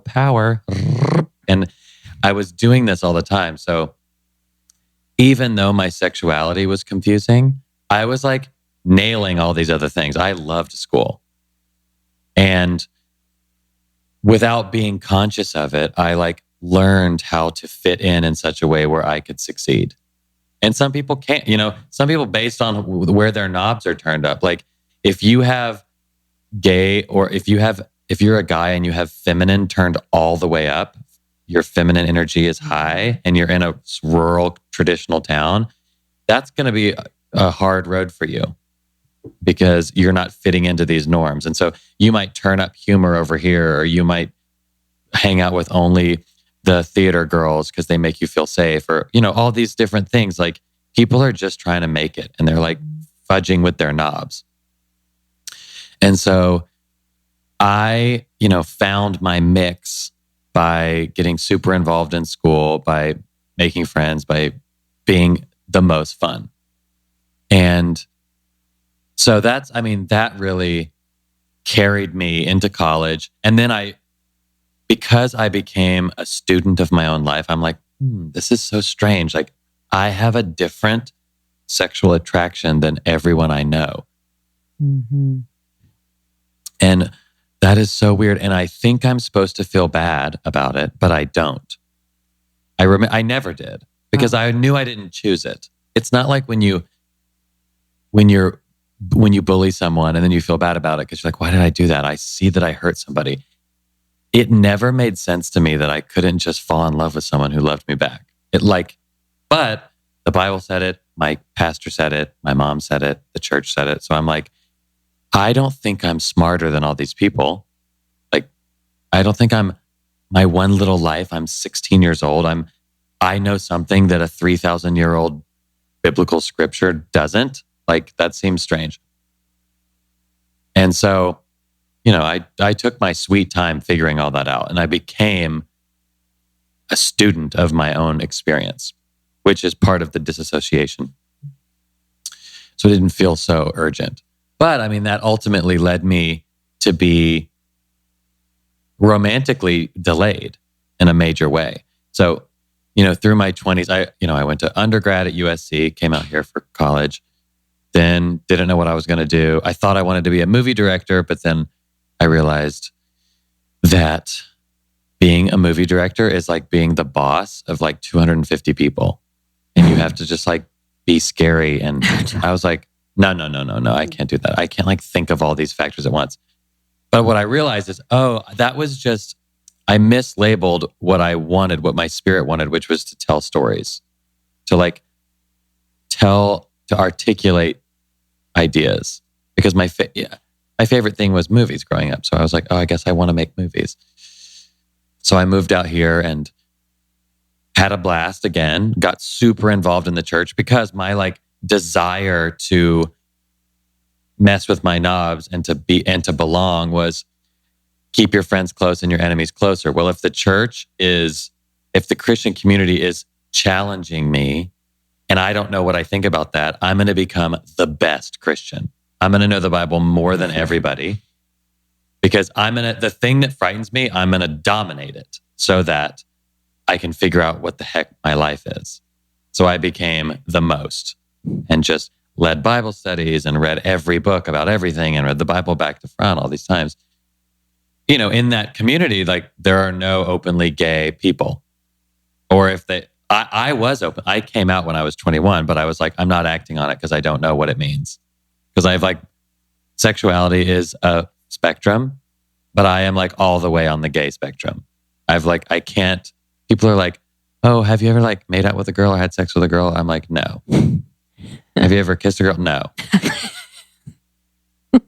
Speaker 7: Power. And I was doing this all the time. So even though my sexuality was confusing, I was like nailing all these other things. I loved school. And without being conscious of it, I like learned how to fit in such a way where I could succeed. And some people can't, some people based on where their knobs are turned up. Like if you have gay, or if you're a guy and you have feminine turned all the way up, your feminine energy is high, and you're in a rural traditional town, that's going to be a hard road for you because you're not fitting into these norms. And so you might turn up humor over here, or you might hang out with only the theater girls because they make you feel safe, or, all these different things. Like people are just trying to make it, and they're like fudging with their knobs. And so I, found my mix by getting super involved in school, by making friends, by being the most fun. And so that really carried me into college. And then because I became a student of my own life, I'm like, this is so strange. Like I have a different sexual attraction than everyone I know.
Speaker 6: Mm-hmm.
Speaker 7: And that is so weird. And I think I'm supposed to feel bad about it, but I don't. I never did, because I knew I didn't choose it. It's not like when you bully someone and then you feel bad about it because you're like, why did I do that? I see that I hurt somebody. It never made sense to me that I couldn't just fall in love with someone who loved me back. But the Bible said it, my pastor said it, my mom said it, the church said it. So I'm like, I don't think I'm smarter than all these people. Like, I don't think I'm my one little life. I'm 16 years old. I know something that a 3,000-year-old biblical scripture doesn't. Like, that seems strange. And so, I took my sweet time figuring all that out, and I became a student of my own experience, which is part of the disassociation. So it didn't feel so urgent. But that ultimately led me to be romantically delayed in a major way. So, through my 20s, I went to undergrad at USC, came out here for college, then didn't know what I was going to do. I thought I wanted to be a movie director, but then I realized that being a movie director is like being the boss of like 250 people. And you have to just like be scary. And I was like, no, I can't do that. I can't like think of all these factors at once. But what I realized is, that was just, I mislabeled what I wanted, what my spirit wanted, which was to tell stories, to articulate ideas. Because my favorite thing was movies growing up. So I was like, I guess I want to make movies. So I moved out here and had a blast again, got super involved in the church because my desire to mess with my knobs and to belong was keep your friends close and your enemies closer. Well, if the Christian community is challenging me and I don't know what I think about that, I'm going to become the best Christian. I'm going to know the Bible more than everybody because the thing that frightens me, I'm going to dominate it so that I can figure out what the heck my life is. So I became the most and just led Bible studies and read every book about everything and read the Bible back to front all these times. In that community, there are no openly gay people. Or if I was open. I came out when I was 21, but I was like, I'm not acting on it because I don't know what it means. Because I have sexuality is a spectrum, but I am all the way on the gay spectrum. I can't, people are like, oh, have you ever made out with a girl or had sex with a girl? I'm like, no. Have you ever kissed a girl? No.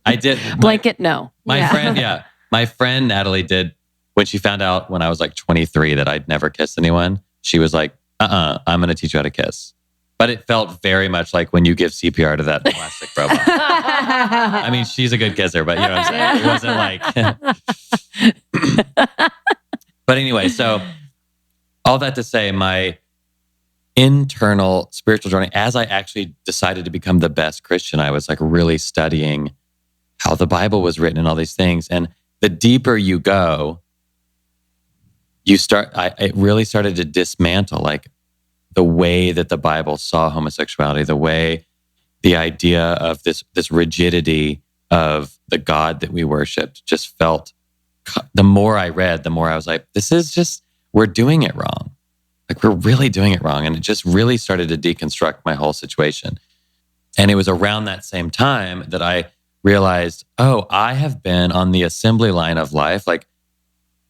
Speaker 7: I did.
Speaker 2: Blanket, no.
Speaker 7: My friend Natalie did when she found out when I was 23 that I'd never kissed anyone. She was like, I'm going to teach you how to kiss. But it felt very much like when you give CPR to that plastic robot. She's a good kisser, but you know what I'm saying? It wasn't But anyway, so all that to say, my internal spiritual journey, as I actually decided to become the best Christian, I was really studying how the Bible was written and all these things. And the deeper you go, it really started to dismantle the way that the Bible saw homosexuality, the idea of this rigidity of the God that we worshiped just felt, the more I read, the more I was like, we're doing it wrong. Like we're really doing it wrong. And it just really started to deconstruct my whole situation. And it was around that same time that I realized, oh, I have been on the assembly line of life. Like,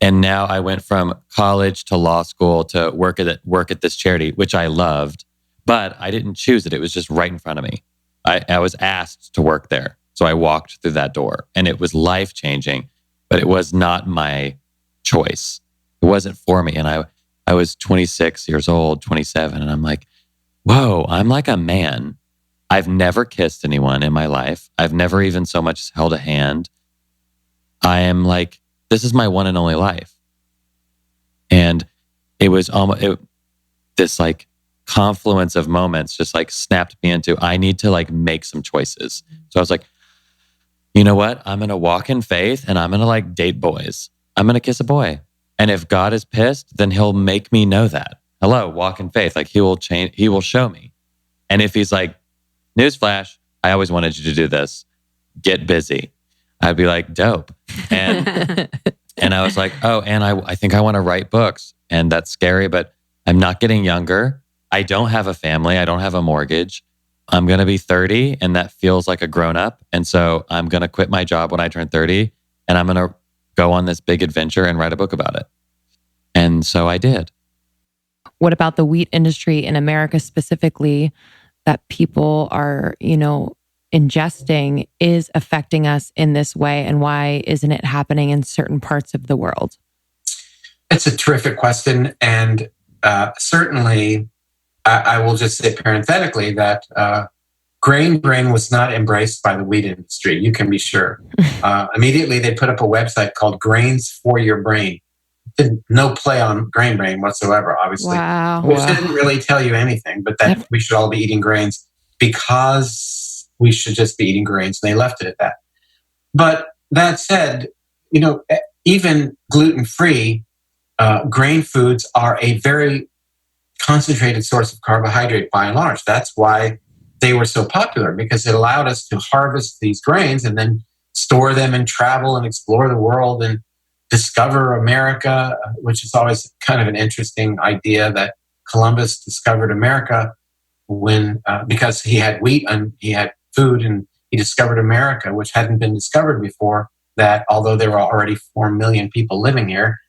Speaker 7: and now I went from college to law school to work at this charity, which I loved, but I didn't choose it. It was just right in front of me. I was asked to work there. So I walked through that door and it was life-changing, but it was not my choice. It wasn't for me. And I was 26 years old, 27. And I'm like, whoa, I'm like a man. I've never kissed anyone in my life. I've never even so much as held a hand. I am like, this is my one and only life. And it was almost this like confluence of moments just like snapped me into, I need to like make some choices. So I was like, you know what? I'm going to walk in faith and I'm going to like date boys. I'm going to kiss a boy. And if God is pissed, then he'll make me know that. Hello, walk in faith. Like he will change, he will show me. And if he's like, newsflash, I always wanted you to do this. Get busy. I'd be like, dope. And and I was like, oh, and I think I want to write books. And that's scary, but I'm not getting younger. I don't have a family. I don't have a mortgage. I'm going to be 30 and that feels like a grown up. And so I'm going to quit my job when I turn 30 and I'm going to go on this big adventure and write a book about it. And so I did.
Speaker 3: What about the wheat industry in America specifically that people are, ingesting is affecting us in this way? And why isn't it happening in certain parts of the world?
Speaker 8: It's a terrific question. And certainly, I will just say parenthetically that grain brain was not embraced by the wheat industry. You can be sure. Immediately, they put up a website called Grains for Your Brain. No play on grain brain whatsoever, obviously.
Speaker 2: Wow.
Speaker 8: Which didn't really tell you anything, but that we should all be eating grains because we should just be eating grains. And they left it at that. But that said, even gluten-free grain foods are a very concentrated source of carbohydrate by and large. That's why they were so popular, because it allowed us to harvest these grains and then store them and travel and explore the world and discover America, which is always kind of an interesting idea that Columbus discovered America when because he had wheat and he had food and he discovered America, which hadn't been discovered before. That although there were already 4 million people living here,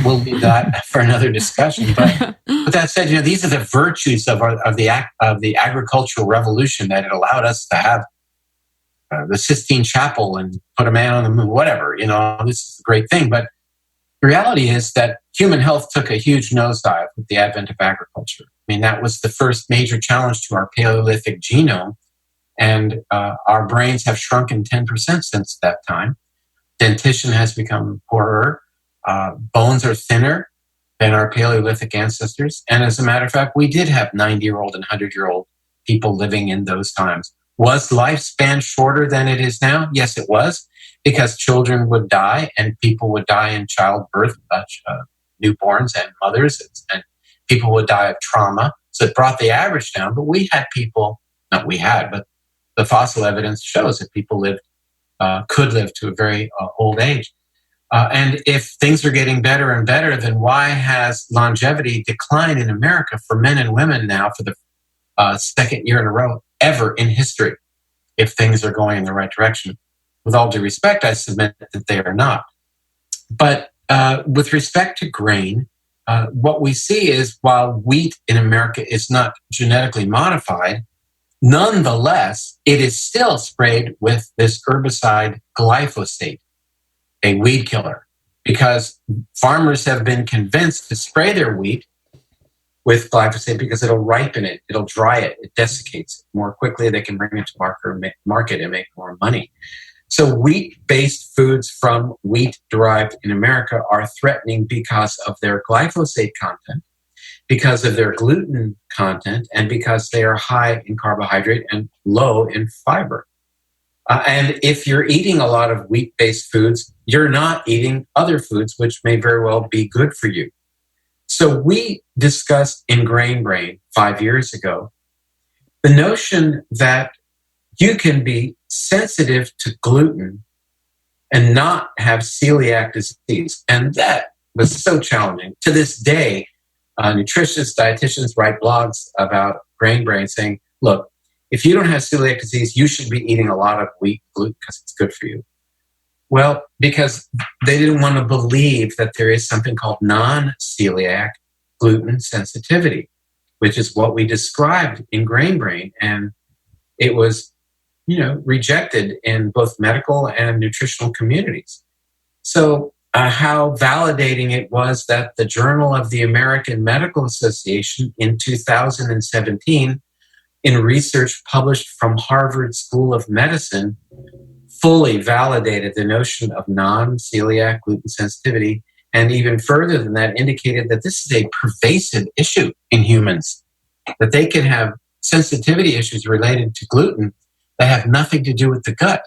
Speaker 8: we'll leave that for another discussion. But that said, these are the virtues of the agricultural revolution, that it allowed us to have the Sistine Chapel and put a man on the moon, whatever. This is a great thing. But the reality is that human health took a huge nosedive with the advent of agriculture. I mean, that was the first major challenge to our Paleolithic genome. And our brains have shrunken 10% since that time. Dentition has become poorer. Bones are thinner than our Paleolithic ancestors. And as a matter of fact, we did have 90-year-old and 100-year-old people living in those times. Was lifespan shorter than it is now? Yes, it was, because children would die and people would die in childbirth, newborns and mothers, and people would die of trauma. So it brought the average down. But we had people, but the fossil evidence shows that people could live to a very old age. And if things are getting better and better, then why has longevity declined in America for men and women now for the second year in a row ever in history, if things are going in the right direction? With all due respect, I submit that they are not. But with respect to grain, what we see is while wheat in America is not genetically modified, nonetheless, it is still sprayed with this herbicide glyphosate, a weed killer, because farmers have been convinced to spray their wheat with glyphosate because it'll ripen it, it'll dry it, it desiccates it more quickly. They can bring it to market and make more money. So wheat-based foods from wheat derived in America are threatening because of their glyphosate content, because of their gluten content, and because they are high in carbohydrate and low in fiber. And if you're eating a lot of wheat-based foods, you're not eating other foods, which may very well be good for you. So we discussed in Grain Brain 5 years ago the notion that you can be sensitive to gluten and not have celiac disease. And that was so challenging. To this day, nutritionists, dietitians write blogs about grain brain saying, look, if you don't have celiac disease, you should be eating a lot of wheat gluten because it's good for you. Well, because they didn't want to believe that there is something called non-celiac gluten sensitivity, which is what we described in Grain Brain. And it was, rejected in both medical and nutritional communities. So how validating it was that the Journal of the American Medical Association in 2017, in research published from Harvard School of Medicine, fully validated the notion of non-celiac gluten sensitivity, and even further than that, indicated that this is a pervasive issue in humans, that they can have sensitivity issues related to gluten that have nothing to do with the gut,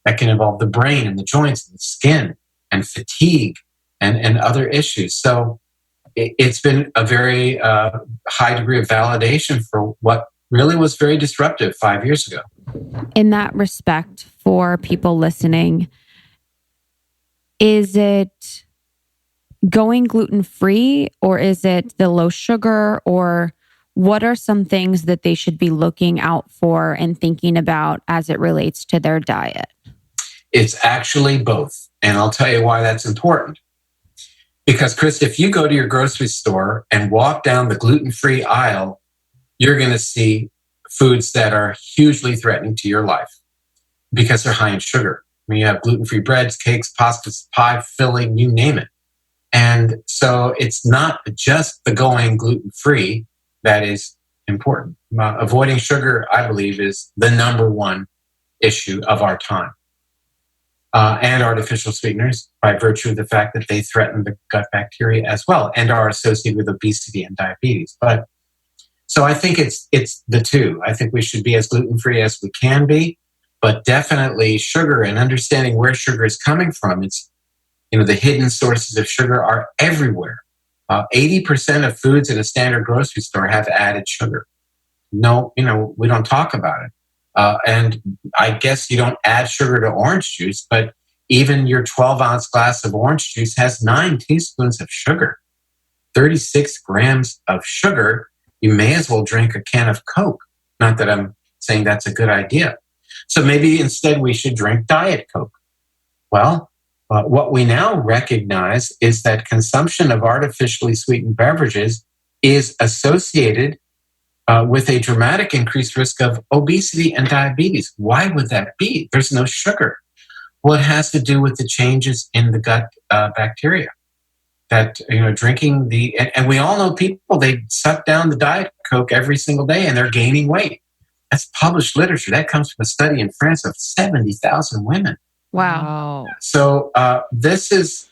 Speaker 8: that can involve the brain and the joints and the skin and fatigue and other issues. So it's been a very high degree of validation for what really was very disruptive 5 years ago.
Speaker 2: In that respect, for people listening, is it going gluten-free, or is it the low sugar, or what are some things that they should be looking out for and thinking about as it relates to their diet?
Speaker 8: It's actually both. And I'll tell you why that's important. Because, Chris, if you go to your grocery store and walk down the gluten-free aisle, you're going to see foods that are hugely threatening to your life because they're high in sugar. I mean, you have gluten-free breads, cakes, pastas, pie, filling, you name it. And so it's not just the going gluten-free that is important. Avoiding sugar, I believe, is the number one issue of our time. And artificial sweeteners, by virtue of the fact that they threaten the gut bacteria as well and are associated with obesity and diabetes. But so I think it's the two. I think we should be as gluten-free as we can be, but definitely sugar and understanding where sugar is coming from. It's, the hidden sources of sugar are everywhere. 80% of foods in a standard grocery store have added sugar. No, we don't talk about it. And I guess you don't add sugar to orange juice, but even your 12-ounce glass of orange juice has 9 teaspoons of sugar, 36 grams of sugar. You may as well drink a can of Coke. Not that I'm saying that's a good idea. So maybe instead we should drink Diet Coke. Well, what we now recognize is that consumption of artificially sweetened beverages is associated with a dramatic increased risk of obesity and diabetes. Why would that be? There's no sugar. Well, it has to do with the changes in the gut bacteria. That, drinking and we all know people, they suck down the Diet Coke every single day and they're gaining weight. That's published literature. That comes from a study in France of 70,000 women.
Speaker 2: Wow.
Speaker 8: So this is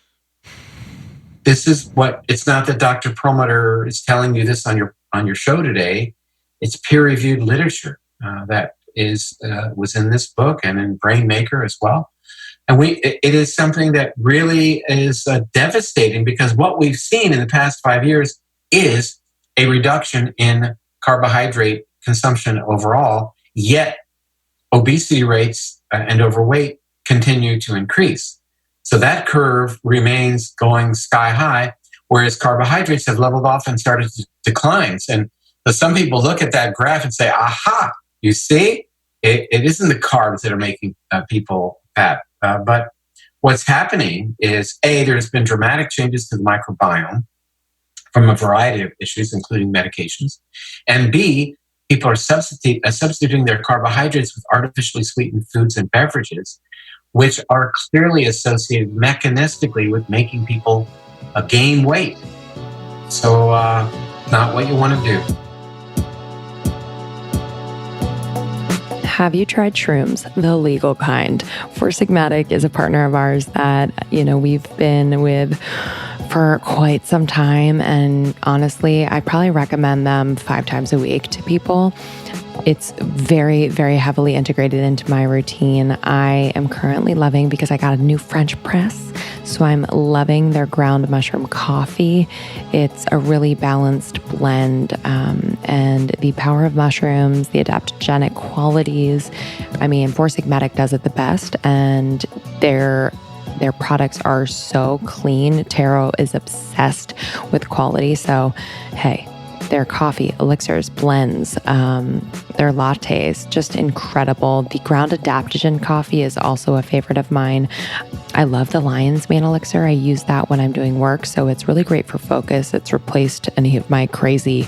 Speaker 8: what, it's not that Dr. Perlmutter is telling you this on your show today. It's peer-reviewed literature that was in this book and in Brain Maker as well. And it is something that really is devastating, because what we've seen in the past 5 years is a reduction in carbohydrate consumption overall, yet obesity rates and overweight continue to increase. So that curve remains going sky high, whereas carbohydrates have leveled off and started to decline. And so some people look at that graph and say, aha, you see, it isn't the carbs that are making people fat. But what's happening is, A, there's been dramatic changes to the microbiome from a variety of issues, including medications. And B, people are substituting their carbohydrates with artificially sweetened foods and beverages, which are clearly associated mechanistically with making people gain weight. So not what you want to do.
Speaker 3: Have you tried shrooms, the legal kind? Four Sigmatic is a partner of ours that, we've been with for quite some time. And honestly, I probably recommend them 5 times a week to people. It's very, very heavily integrated into my routine. I am currently loving, because I got a new French press, so I'm loving their ground mushroom coffee. It's a really balanced blend, and the power of mushrooms, the adaptogenic qualities. I mean, Four Sigmatic does it the best, and their Their products are so clean. Taro is obsessed with quality. So, hey, their coffee, elixirs, blends, their lattes, just incredible. The ground adaptogen coffee is also a favorite of mine. I love the Lion's Mane elixir. I use that when I'm doing work, so it's really great for focus. It's replaced any of my crazy,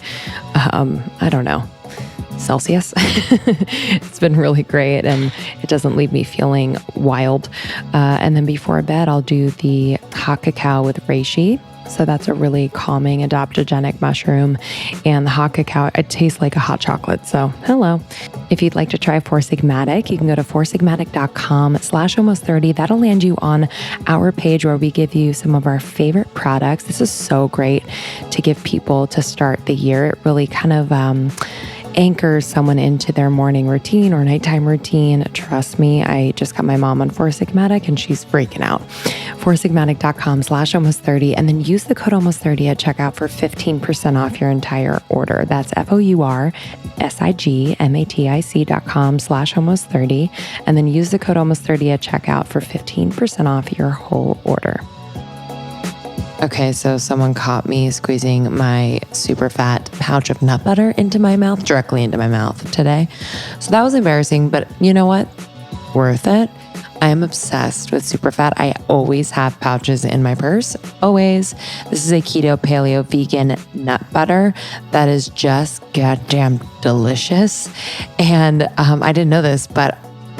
Speaker 3: Celsius. It's been really great, and it doesn't leave me feeling wild. And then before bed, I'll do the hot cacao with reishi. So that's a really calming adaptogenic mushroom. And the hot cacao, it tastes like a hot chocolate. So hello. If you'd like to try Four Sigmatic, you can go to foursigmatic.com/almost30. That'll land you on our page where we give you some of our favorite products. This is so great to give people to start the year. It really kind of anchors someone into their morning routine or nighttime routine. Trust me, I just got my mom on Four Sigmatic and she's freaking out. foursigmatic.com/almost30, and then use the code almost30 at checkout for 15% off your entire order. That's foursigmatic.com/almost30, and then use the code almost30 at checkout for 15% off your whole order. Okay, so someone caught me squeezing my super fat pouch of nut butter directly into my mouth today. So that was embarrassing, but you know what? Worth it. I am obsessed with super fat. I always have pouches in my purse, always. This is a keto, paleo, vegan nut butter that is just goddamn delicious. And I didn't know this, but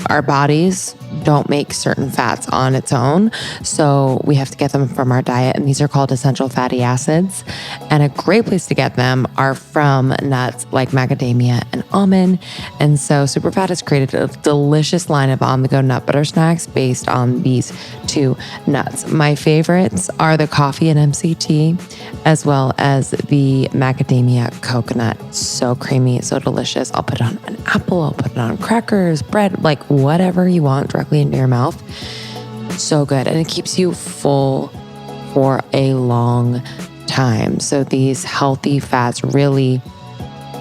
Speaker 3: our bodies don't make certain fats on its own. So we have to get them from our diet. And these are called essential fatty acids. And a great place to get them are from nuts like macadamia and almond. And so Superfat has created a delicious line of on-the-go nut butter snacks based on these two nuts. My favorites are the coffee and MCT, as well as the macadamia coconut. So creamy, so delicious. I'll put it on an apple, I'll put it on crackers, bread, like whatever you want directly into your mouth. So good. And it keeps you full for a long time. So these healthy fats really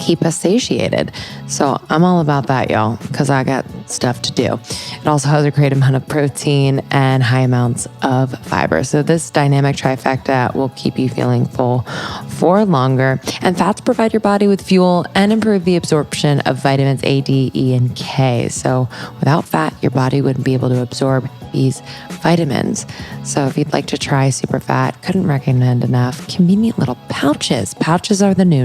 Speaker 3: keep us satiated. So I'm all about that, y'all, because I got stuff to do. It also has a great amount of protein and high amounts of fiber. So this dynamic trifecta will keep you feeling full for longer. And fats provide your body with fuel and improve the absorption of vitamins A, D, E, and K. So without fat, your body wouldn't be able to absorb these vitamins. So if you'd like to try Superfat, couldn't recommend enough. Convenient little pouches. Pouches are the new.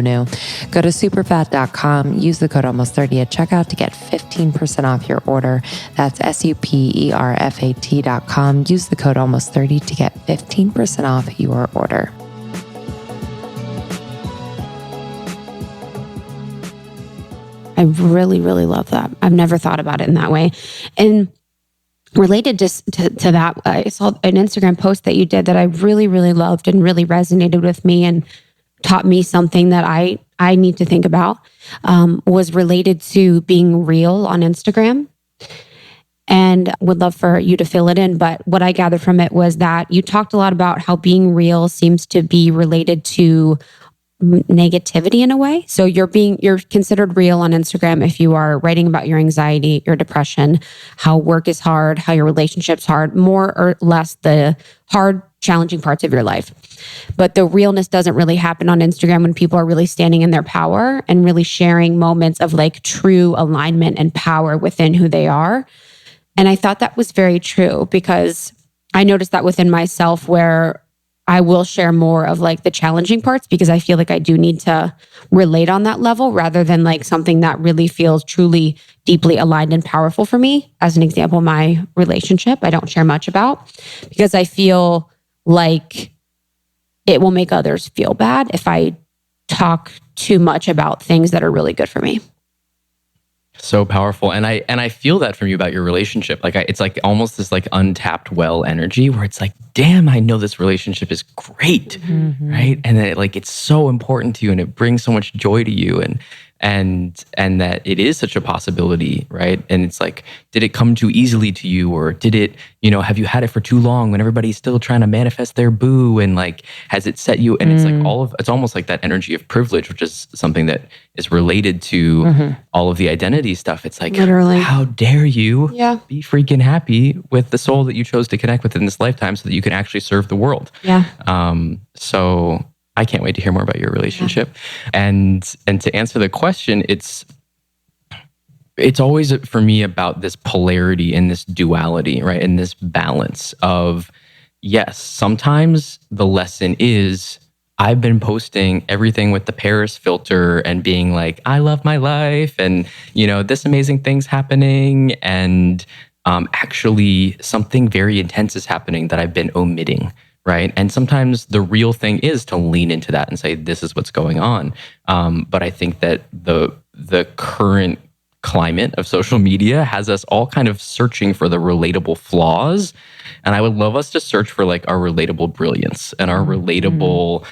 Speaker 3: Go to superfat.com, use the code almost30 at checkout to get 15% off your order. That's superfat.com. Use the code almost30 to get 15% off your order.
Speaker 2: I really, really love that. I've never thought about it in that way. And related to that, I saw an Instagram post that you did that I really, really loved and really resonated with me and taught me something that I need to think about, was related to being real on Instagram. And would love for you to fill it in. But what I gathered from it was that you talked a lot about how being real seems to be related to negativity in a way. So you're considered real on Instagram if you are writing about your anxiety, your depression, how work is hard, how your relationship's hard, more or less the hard, challenging parts of your life. But the realness doesn't really happen on Instagram when people are really standing in their power and really sharing moments of like true alignment and power within who they are. And I thought that was very true because I noticed that within myself where I will share more of like the challenging parts because I feel like I do need to relate on that level rather than like something that really feels truly deeply aligned and powerful for me. As an example, my relationship, I don't share much about because I feel like it will make others feel bad if I talk too much about things that are really good for me.
Speaker 9: So powerful. And I feel that from you about your relationship. Like it's like almost this like untapped well energy where it's like damn, I know this relationship is great, right? And that it's so important to you and it brings so much joy to you and that it is such a possibility, right? And it's like, did it come too easily to you, or did it, have you had it for too long when everybody's still trying to manifest their boo, and has it set you? And it's like it's almost like that energy of privilege, which is something that is related to all of the identity stuff. It's like,
Speaker 2: literally,
Speaker 9: how dare you
Speaker 2: Yeah.
Speaker 9: be freaking happy with the soul that you chose to connect with in this lifetime so that you can actually serve the world.
Speaker 2: Yeah.
Speaker 9: So I can't wait to hear more about your relationship. Yeah. And to answer the question, it's always for me about this polarity and this duality, right? And this balance of, yes, sometimes the lesson is I've been posting everything with the Paris filter and being like, I love my life and, this amazing thing's happening. And actually something very intense is happening that I've been omitting. Right. And sometimes the real thing is to lean into that and say, this is what's going on. But I think that the current climate of social media has us all kind of searching for the relatable flaws. And I would love us to search for our relatable brilliance and our relatable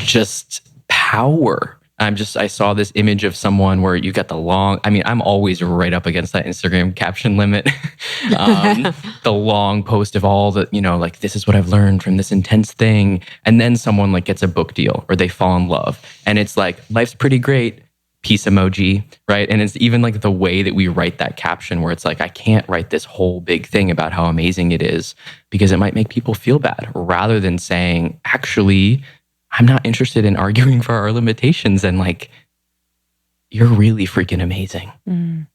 Speaker 9: just power. I saw this image of someone where you got I'm always right up against that Instagram caption limit. The long post of all the, this is what I've learned from this intense thing. And then someone gets a book deal or they fall in love. And it's like, life's pretty great, peace emoji, right? And it's even the way that we write that caption where it's like, I can't write this whole big thing about how amazing it is because it might make people feel bad, rather than saying, actually, I'm not interested in arguing for our limitations, and you're really freaking amazing. And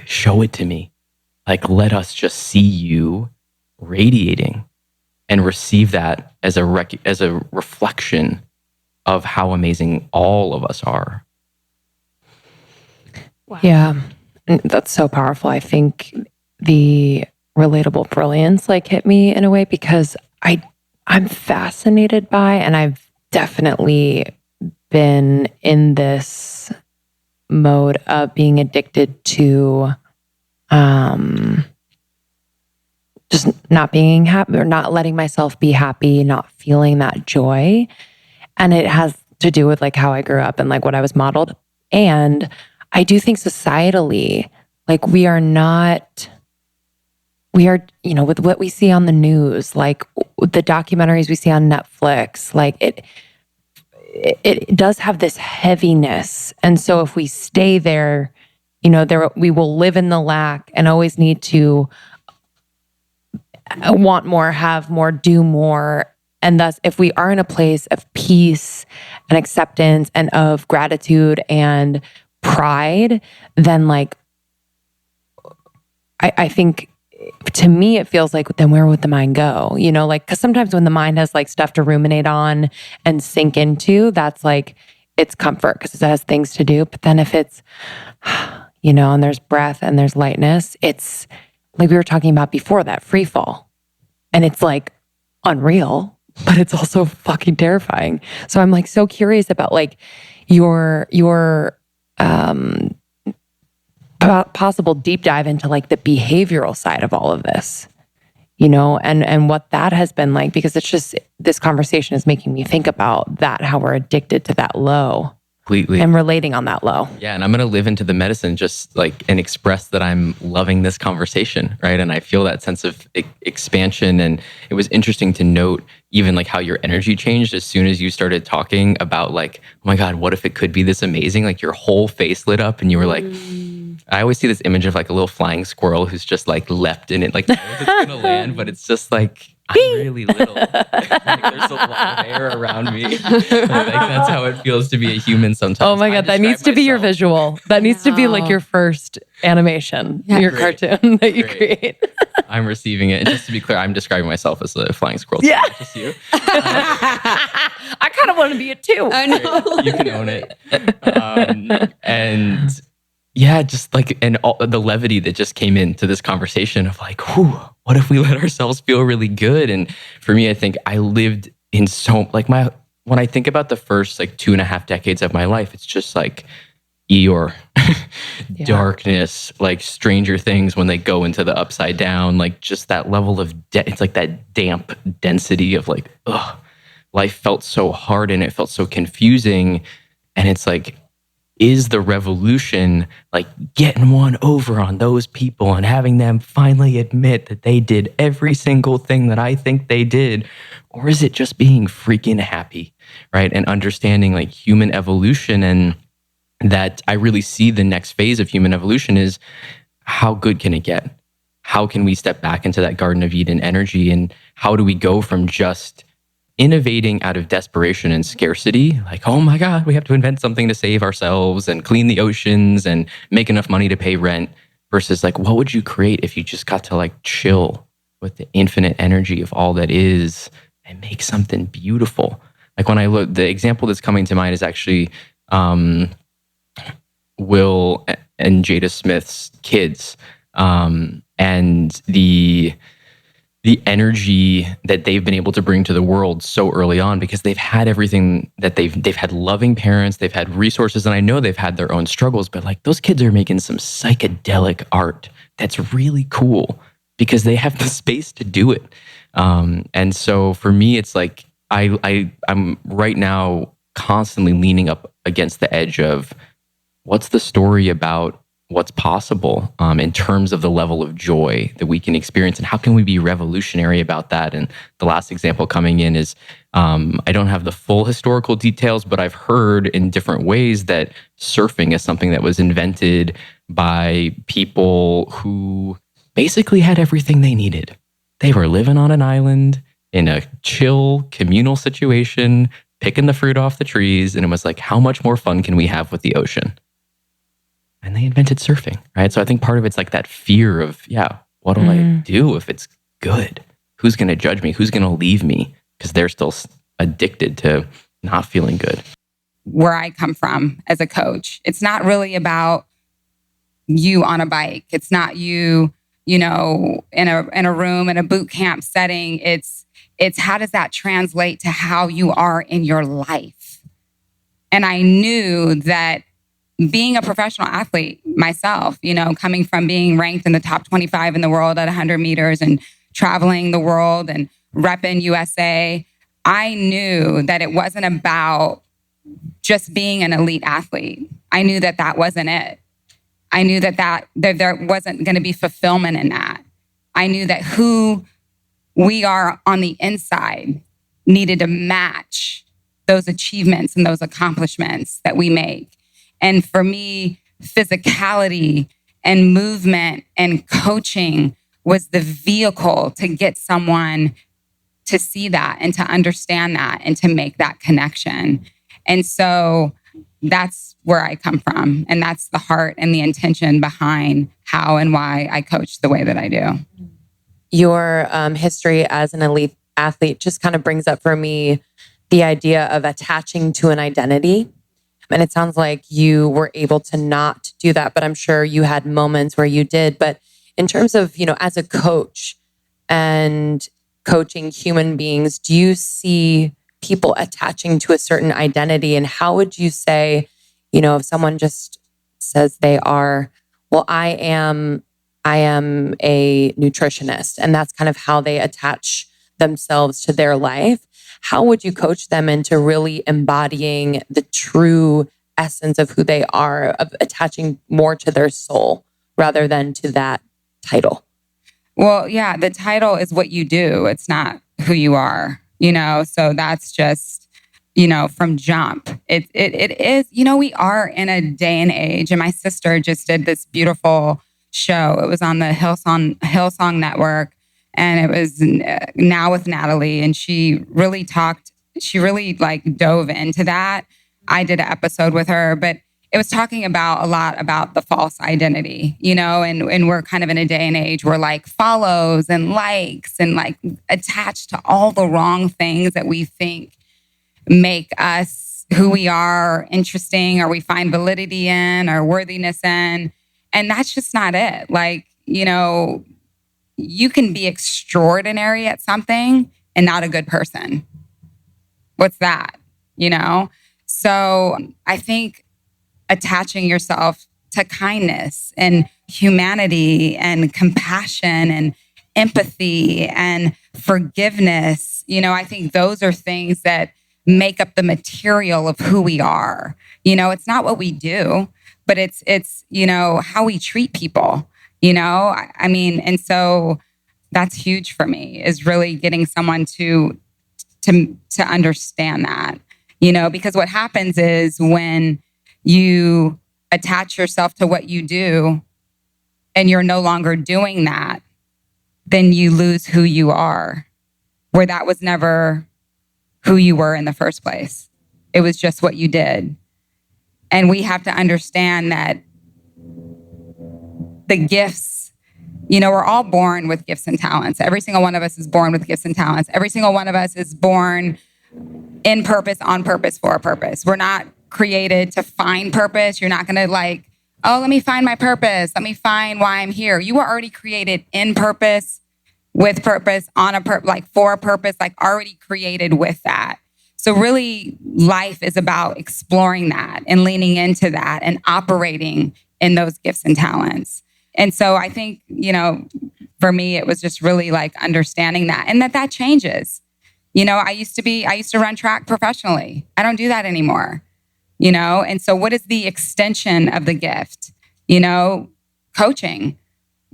Speaker 9: show it to me. Let us just see you radiating and receive that as a reflection of how amazing all of us are.
Speaker 3: Wow. Yeah, and that's so powerful. I think the relatable brilliance hit me in a way because I'm fascinated by, and I've definitely been in this mode of being addicted to just not being happy or not letting myself be happy, not feeling that joy. And it has to do with how I grew up and what I was modeled. And I do think societally, we are, with what we see on the news, the documentaries we see on Netflix, it does have this heaviness. And so if we stay there, we will live in the lack and always need to want more, have more, do more. And thus, if we are in a place of peace and acceptance and of gratitude and pride, then I think, to me, it feels then where would the mind go? Because sometimes when the mind has stuff to ruminate on and sink into, that's it's comfort because it has things to do. But then if it's, and there's breath and there's lightness, it's we were talking about before, that free fall. And it's unreal, but it's also fucking terrifying. So I'm so curious about your possible deep dive into the behavioral side of all of this, and what that has been because it's just, this conversation is making me think about that, how we're addicted to that low.
Speaker 9: Completely.
Speaker 3: And relating on that low.
Speaker 9: Yeah. And I'm going to live into the medicine just and express that I'm loving this conversation, right? And I feel that sense of expansion. And it was interesting to note even how your energy changed as soon as you started talking about oh my God, what if it could be this amazing? Your whole face lit up and you were I always see this image of a little flying squirrel who's just leapt in it, it's going to land, but it's just I'm really little. There's a lot of air around me. I think that's how it feels to be a human sometimes.
Speaker 3: Oh my God, that needs to be your visual. That needs to be your first animation, your cartoon that you create.
Speaker 9: I'm receiving it. And just to be clear, I'm describing myself as a flying squirrel.
Speaker 3: Yeah.
Speaker 9: Not just you.
Speaker 3: I kind of want to be it too.
Speaker 2: I know.
Speaker 9: You can own it. And yeah, just and all the levity that just came into this conversation of whew, what if we let ourselves feel really good? And for me, I think I lived in so when I think about the first 2.5 decades of my life, it's just Eeyore, darkness, like Stranger Things when they go into the upside down, like just that level of, it's like that damp density of like, ugh, life felt so hard and it felt so confusing. And it's like, is the revolution like getting one over on those people and having them finally admit that they did every single thing that I think they did? Or is it just being freaking happy, right? And understanding like human evolution, and that I really see the next phase of human evolution is how good can it get? How can we step back into that Garden of Eden energy? And how do we go from just innovating out of desperation and scarcity, like, oh my God, we have to invent something to save ourselves and clean the oceans and make enough money to pay rent, versus like, what would you create if you just got to like chill with the infinite energy of all that is and make something beautiful? Like when I look, the example that's coming to mind is actually Will and Jada Smith's kids, and the energy that they've been able to bring to the world so early on, because they've had everything that they've had loving parents, they've had resources, and I know they've had their own struggles, but like those kids are making some psychedelic art that's really cool because they have the space to do it. And so for me, it's like I'm right now constantly leaning up against the edge of what's the story about what's possible in terms of the level of joy that we can experience, and how can we be revolutionary about that? And the last example coming in is, I don't have the full historical details, but I've heard in different ways that surfing is something that was invented by people who basically had everything they needed. They were living on an island in a chill communal situation, picking the fruit off the trees, and it was like, how much more fun can we have with the ocean? And they invented surfing, right? So I think part of it's like that fear of, what'll I do if it's good? Who's going to judge me? Who's going to leave me? Because they're still addicted to not feeling good.
Speaker 1: Where I come from as a coach, it's not really about you on a bike. It's not you, in a room, in a boot camp setting. It's how does that translate to how you are in your life? And I knew that being a professional athlete myself, coming from being ranked in the top 25 in the world at 100 meters and traveling the world and repping USA, I knew that it wasn't about just being an elite athlete. I knew that that wasn't it. I knew that there wasn't going to be fulfillment in that. I knew that who we are on the inside needed to match those achievements and those accomplishments that we make. And for me, physicality and movement and coaching was the vehicle to get someone to see that and to understand that and to make that connection. And so that's where I come from. And that's the heart and the intention behind how and why I coach the way that I do.
Speaker 3: Your history as an elite athlete just kind of brings up for me the idea of attaching to an identity. And it sounds like you were able to not do that, but I'm sure you had moments where you did. But in terms of, as a coach and coaching human beings, do you see people attaching to a certain identity? And how would you say, if someone just says they are, well, I am a nutritionist, and that's kind of how they attach themselves to their life, how would you coach them into really embodying the true essence of who they are, of attaching more to their soul rather than to that title?
Speaker 1: Well, yeah, the title is what you do. It's not who you are, so that's just, from jump. It is, we are in a day and age, and my sister just did this beautiful show. It was on the Hillsong Network. And it was Now with Natalie. And she really dove into that. I did an episode with her, but it was talking about a lot about the false identity, and we're kind of in a day and age where like follows and likes and like attached to all the wrong things that we think make us who we are, interesting, or we find validity in or worthiness in. And that's just not it. Like, you can be extraordinary at something and not a good person. What's that? So I think attaching yourself to kindness and humanity and compassion and empathy and forgiveness. I think those are things that make up the material of who we are. It's not what we do, but it's how we treat people, and so that's huge for me, is really getting someone to understand that, because what happens is when you attach yourself to what you do and you're no longer doing that, then you lose who you are, where that was never who you were in the first place. It was just what you did. And we have to understand that the gifts, we're all born with gifts and talents. Every single one of us is born with gifts and talents. Every single one of us is born in purpose, on purpose, for a purpose. We're not created to find purpose. You're not going to let me find my purpose. Let me find why I'm here. You were already created in purpose, with purpose, on a purpose, for a purpose, already created with that. So really, life is about exploring that and leaning into that and operating in those gifts and talents. And so I think, for me, it was just really understanding that, and that changes. I used to run track professionally. I don't do that anymore, And so what is the extension of the gift? Coaching.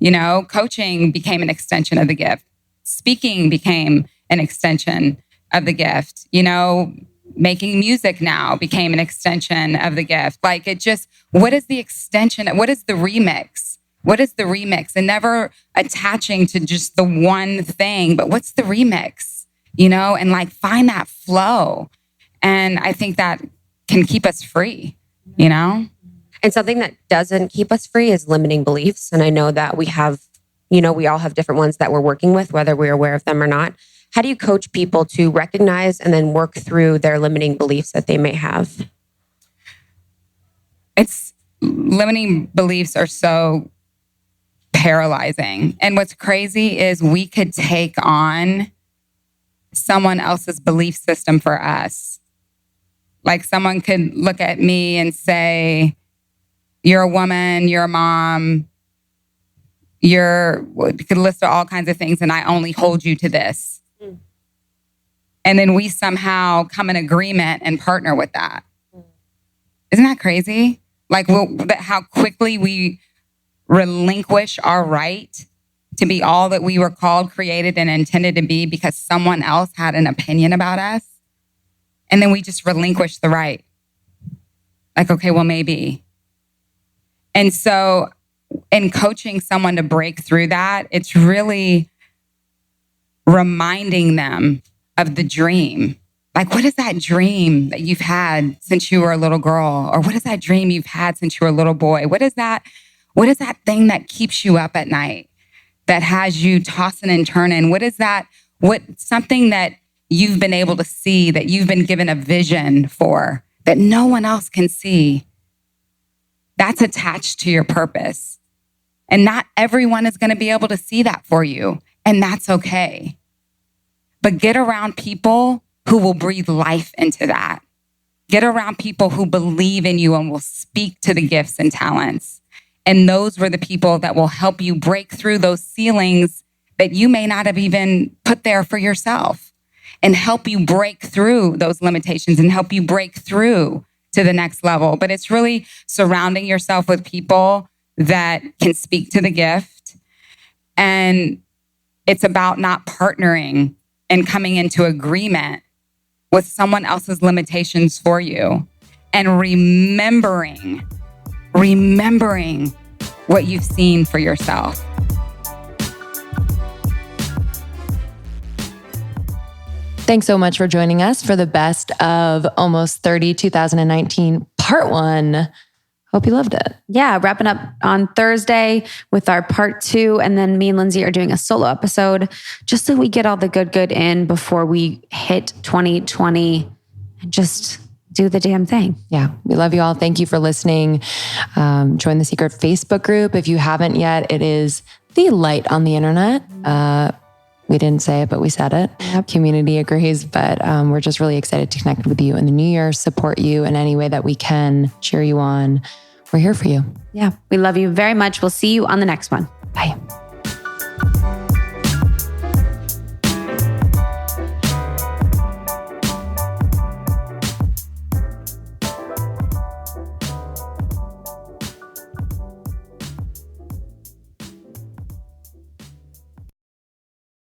Speaker 1: Coaching became an extension of the gift. Speaking became an extension of the gift. Making music now became an extension of the gift. What is the extension? What is the remix? What is the remix? And never attaching to just the one thing, but what's the remix? And find that flow. And I think that can keep us free,
Speaker 10: And something that doesn't keep us free is limiting beliefs. And I know that we have, we all have different ones that we're working with, whether we're aware of them or not. How do you coach people to recognize and then work through their limiting beliefs that they may have?
Speaker 1: Limiting beliefs are so paralyzing. And what's crazy is we could take on someone else's belief system for us. Someone could look at me and say, you're a woman, you're a mom, you could list all kinds of things, and I only hold you to this. And then we somehow come in agreement and partner with that. Isn't that crazy? How quickly we relinquish our right to be all that we were called, created, and intended to be because someone else had an opinion about us. And then we just relinquish the right. Okay, well, maybe. And so in coaching someone to break through that, it's really reminding them of the dream. What is that dream that you've had since you were a little girl? Or what is that dream you've had since you were a little boy? What is that thing that keeps you up at night, that has you tossing and turning? What is that? Something that you've been able to see, that you've been given a vision for, that no one else can see? That's attached to your purpose. And not everyone is going to be able to see that for you. And that's okay. But get around people who will breathe life into that. Get around people who believe in you and will speak to the gifts and talents. And those were the people that will help you break through those ceilings that you may not have even put there for yourself, and help you break through those limitations and help you break through to the next level. But it's really surrounding yourself with people that can speak to the gift. And it's about not partnering and coming into agreement with someone else's limitations for you, and remembering what you've seen for yourself.
Speaker 3: Thanks so much for joining us for the best of Almost 30 2019 Part 1. Hope you loved it.
Speaker 2: Yeah, wrapping up on Thursday with our Part 2. And then me and Lindsey are doing a solo episode just so we get all the good in before we hit 2020 and just do the damn thing.
Speaker 3: Yeah, we love you all. Thank you for listening. Join the secret Facebook group if you haven't yet. It is the light on the internet. We didn't say it, but we said it.
Speaker 2: Yep.
Speaker 3: Community agrees, but we're just really excited to connect with you in the new year, support you in any way that we can, cheer you on. We're here for you.
Speaker 2: Yeah, we love you very much. We'll see you on the next one.